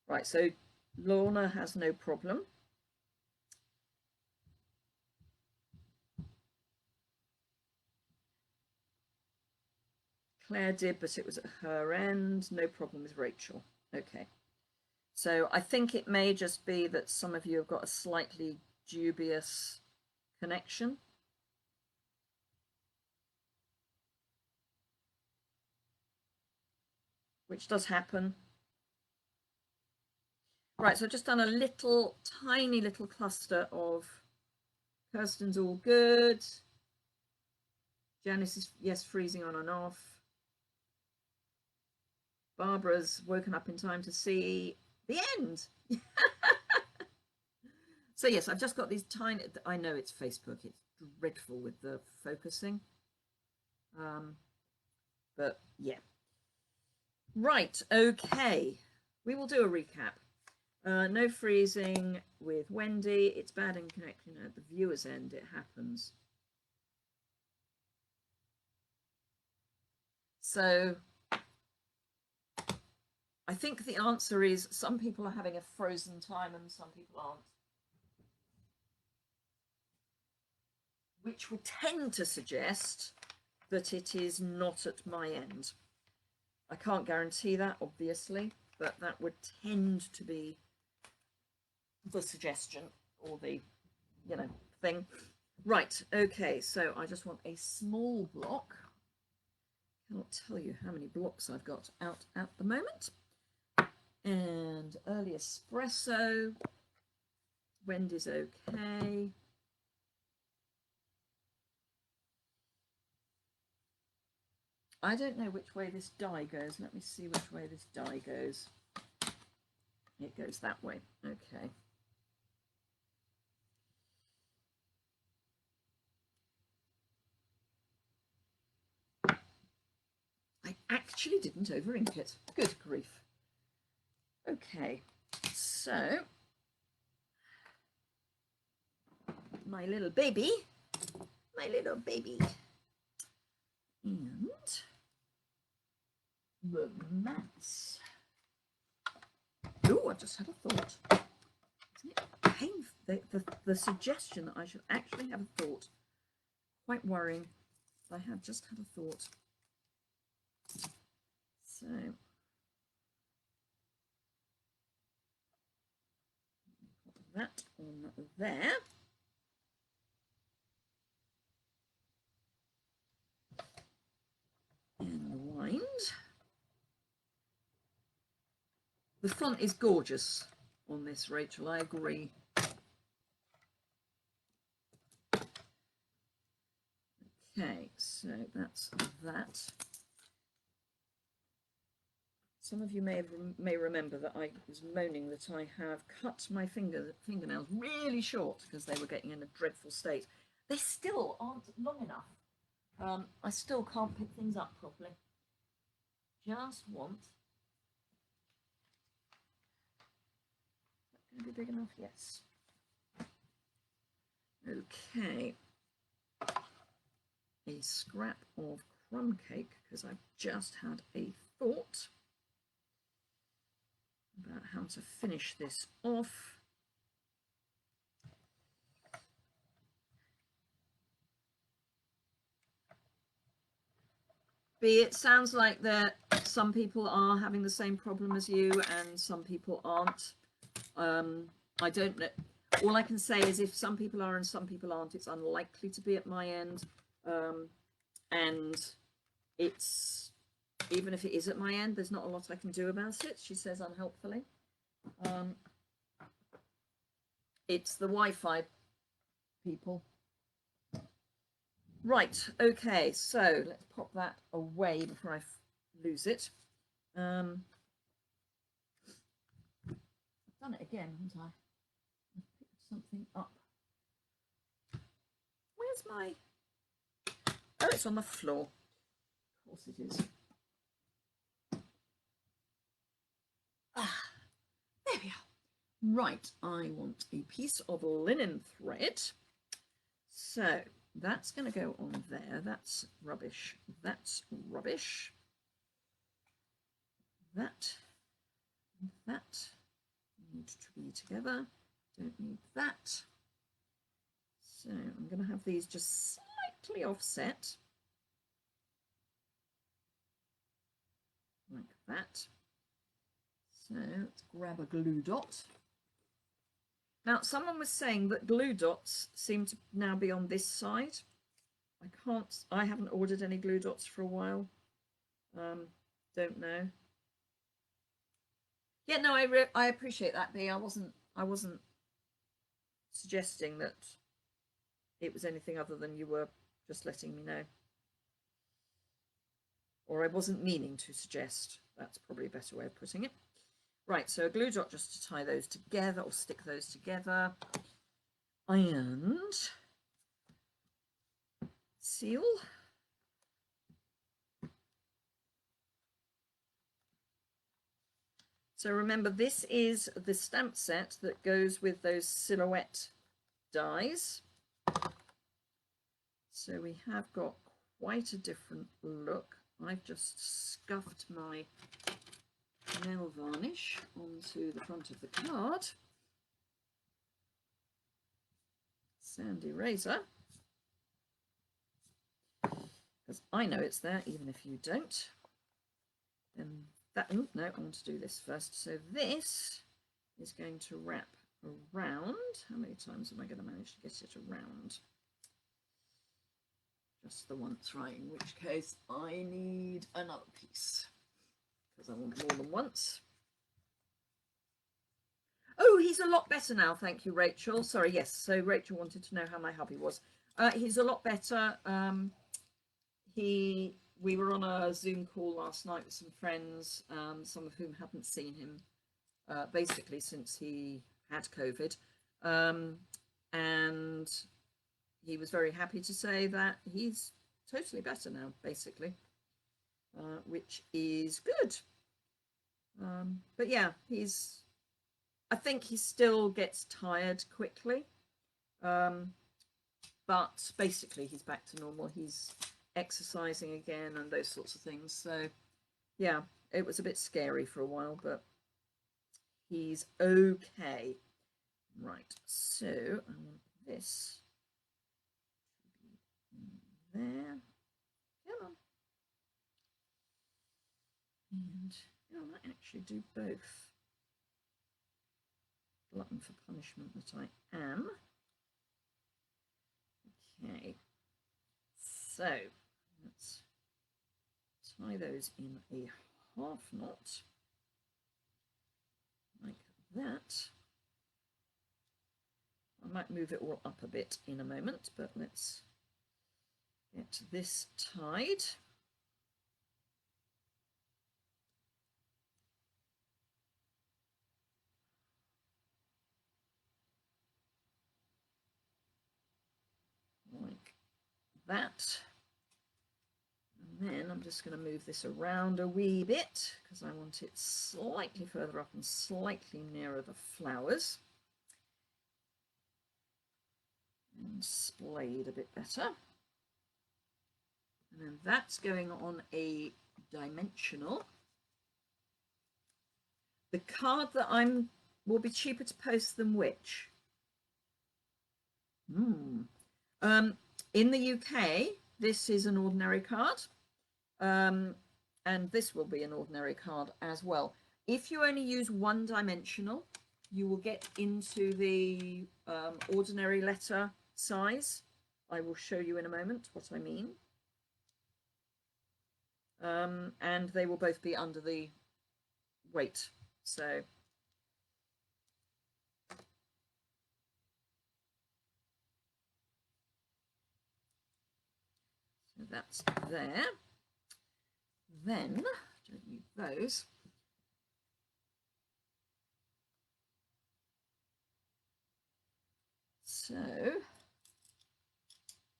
right, so Lorna has no problem. Claire did, but it was at her end. No problem with Rachel. Okay. So I think it may just be that some of you have got a slightly dubious connection. Which does happen. Right, so I've just done a little, tiny little cluster of Kirsten's all good. Janice is, yes, freezing on and off. Barbara's woken up in time to see the end. So yes, I've just got these tiny, I know it's Facebook, it's dreadful with the focusing. But yeah. Right, okay. We will do a recap. No freezing with Wendy. It's bad in connection at the viewer's end. It happens. So I think the answer is some people are having a frozen time and some people aren't. Which would tend to suggest that it is not at my end. I can't guarantee that, obviously, but that would tend to be the suggestion or the, you know, thing. Right, okay, so I just want a small block. Cannot tell you how many blocks I've got out at the moment. And early espresso. Wendy's okay. I don't know which way this die goes. Let me see which way this die goes. It goes that way. Okay. I actually didn't over ink it. Good grief. Okay, so my little baby, and the mats. Oh, I just had a thought. Isn't it painful? The suggestion that I should actually have a thought. Quite worrying. I have just had a thought. So put that on there. And the wind. The font is gorgeous on this, Rachel, I agree. Okay, so that's that. Some of you may remember that I was moaning that I have cut my fingernails really short because they were getting in a dreadful state. They still aren't long enough I still can't pick things up properly. Just want. Is that going to be big enough? Yes. Okay. A scrap of crumb cake, because I've just had a thought about how to finish this off. B, it sounds like that some people are having the same problem as you and some people aren't. I don't know. All I can say is if some people are and some people aren't, it's unlikely to be at my end. And it's, even if it is at my end, there's not a lot I can do about it, she says unhelpfully. It's the Wi-Fi people. Right, okay, so let's pop that away before I lose it. I've done it again, haven't I? I've picked something up. Where's my... Oh, it's on the floor. Of course it is. Ah, there we are. Right, I want a piece of linen thread. So that's going to go on there. That's rubbish. That's rubbish. That and that need to be together. Don't need that. So I'm going to have these just slightly offset. Like that. So let's grab a glue dot. Now, someone was saying that glue dots seem to now be on this side. I haven't ordered any glue dots for a while. Don't know. Yeah, no, I appreciate that, B. I wasn't suggesting that it was anything other than you were just letting me know. Or I wasn't meaning to suggest. That's probably a better way of putting it. Right, so a glue dot just to tie those together or stick those together. And seal. So remember, this is the stamp set that goes with those silhouette dies. So we have got quite a different look. I've just scuffed my nail varnish onto the front of the card. Sand eraser. Because I know it's there, even if you don't. Then that, oh, no, I want to do this first. So this is going to wrap around. How many times am I going to manage to get it around? Just the once, right, in which case I need another piece because I want more than once. Oh, he's a lot better now. Thank you, Rachel. Sorry, yes. So Rachel wanted to know how my hubby was. He's a lot better. We were on a Zoom call last night with some friends, some of whom hadn't seen him basically since he had COVID. And he was very happy to say that he's totally better now, basically, which is good. But yeah, I think he still gets tired quickly. But basically he's back to normal. He's exercising again and those sorts of things. So yeah, it was a bit scary for a while, but he's okay. Right, so I want this to be there. Come on. And I might actually do both. Glutton for punishment that I am. Okay, so let's tie those in a half knot like that. I might move it all up a bit in a moment, but let's get this tied. Like that. then I'm just going to move this around a wee bit because I want it slightly further up and slightly nearer the flowers. And splayed a bit better. And then that's going on a dimensional. The card that will be cheaper to post than which? In the UK, this is an ordinary card. And this will be an ordinary card as well. If you only use one dimensional, you will get into the ordinary letter size. I will show you in a moment what I mean. And they will both be under the weight. So that's there. Then, don't need those. So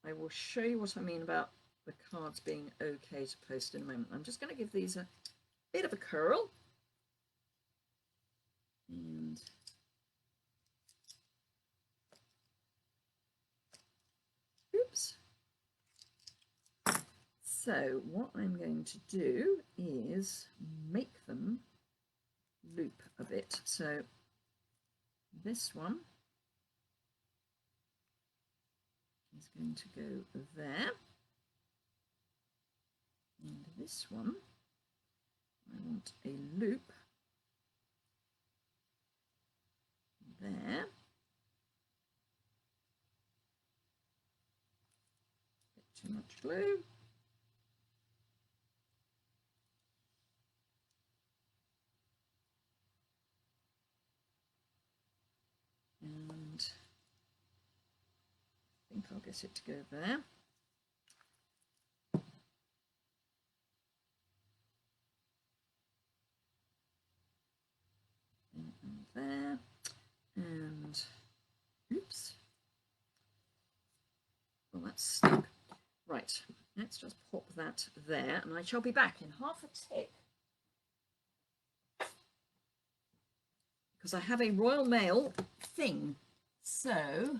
I will show you what I mean about the cards being okay to post in a moment. I'm just going to give these a bit of a curl. And oops. So what I'm going to do is make them loop a bit. So this one is going to go there. And this one, I want a loop there. Bit too much glue. And I think I'll get it to go there. And there. And oops. Well, that's stuck. Right, let's just pop that there, and I shall be back in half a tick. Because I have a Royal Mail thing. So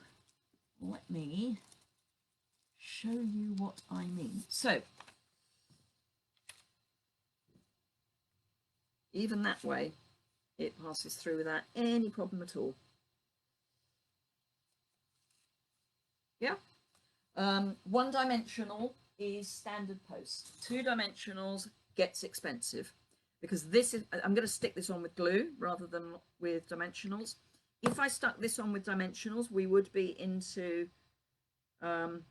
let me show you what I mean. So even that way, it passes through without any problem at all. Yeah. One dimensional is standard post. Two dimensionals gets expensive because this is, I'm going to stick this on with glue rather than with dimensionals. If I stuck this on with dimensionals, we would be into I'm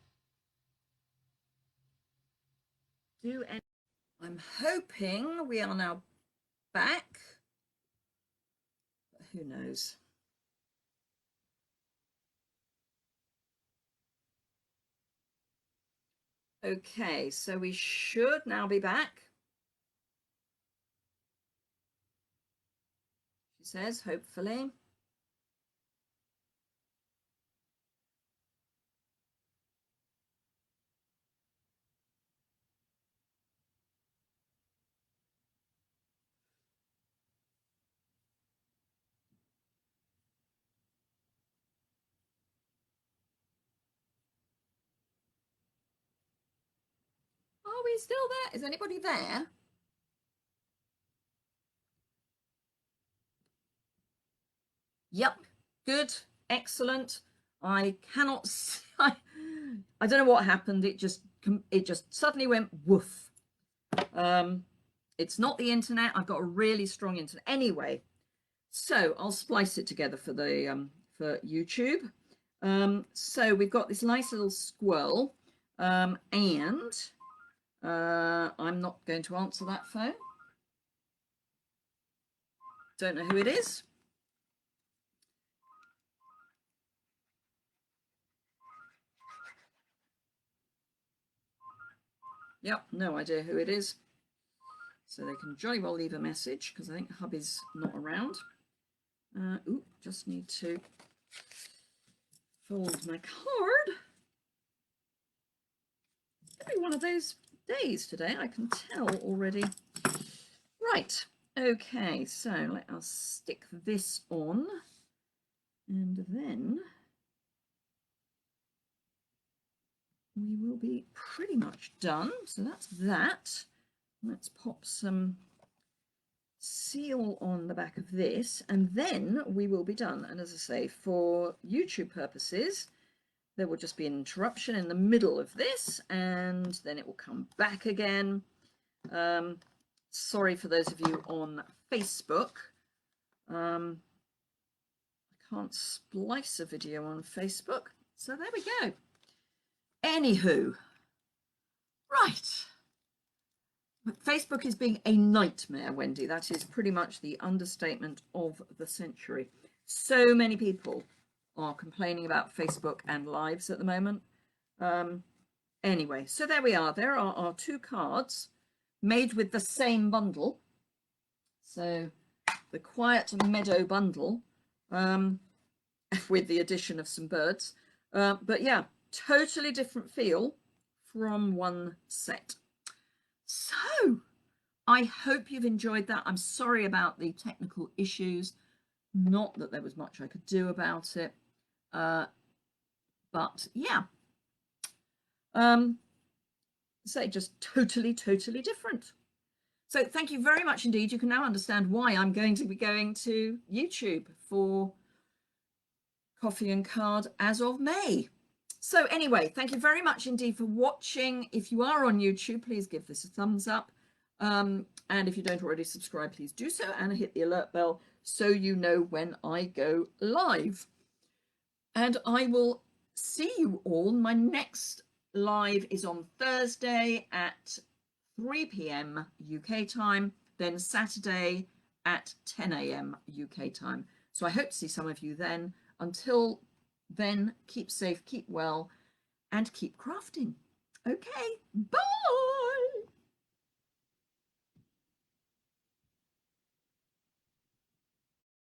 hoping we are now back, but who knows. Okay, so we should now be back. She says, hopefully. Are we still there? Is anybody there? Yep, good, excellent. I cannot see, I don't know what happened. It just suddenly went woof. It's not the internet. I've got a really strong internet. Anyway, so I'll splice it together for the for YouTube. So we've got this nice little squirrel, and I'm not going to answer that phone. Don't know who it is. Yep, no idea who it is. So they can jolly well leave a message because I think hubby's not around. Ooh, just need to fold my card. Every one of those days today, I can tell already. Right, okay, so let us stick this on, and then we will be pretty much done. So that's that. Let's pop some seal on the back of this, and then we will be done. And as I say, for YouTube purposes, there will just be an interruption in the middle of this, and then it will come back again. Sorry for those of you on Facebook. I can't splice a video on Facebook, so there we go. Anywho, right. Facebook is being a nightmare, Wendy. That is pretty much the understatement of the century. So many people are complaining about Facebook and lives at the moment. Anyway, so there we are. There are our 2 cards made with the same bundle. So the Quiet Meadow bundle, with the addition of some birds. But yeah, totally different feel from one set. So I hope you've enjoyed that. I'm sorry about the technical issues. Not that there was much I could do about it. But yeah. Say just totally different. So thank you very much indeed. You can now understand why I'm going to be going to YouTube for Coffee and Card as of May. So anyway, thank you very much indeed for watching. If you are on YouTube, please give this a thumbs up. And if you don't already subscribe, please do so and hit the alert bell so you know when I go live. And I will see you all. My next live is on Thursday at 3 p.m. UK time, then Saturday at 10 a.m. UK time. So I hope to see some of you then. Until then, keep safe, keep well, and keep crafting. Okay, bye.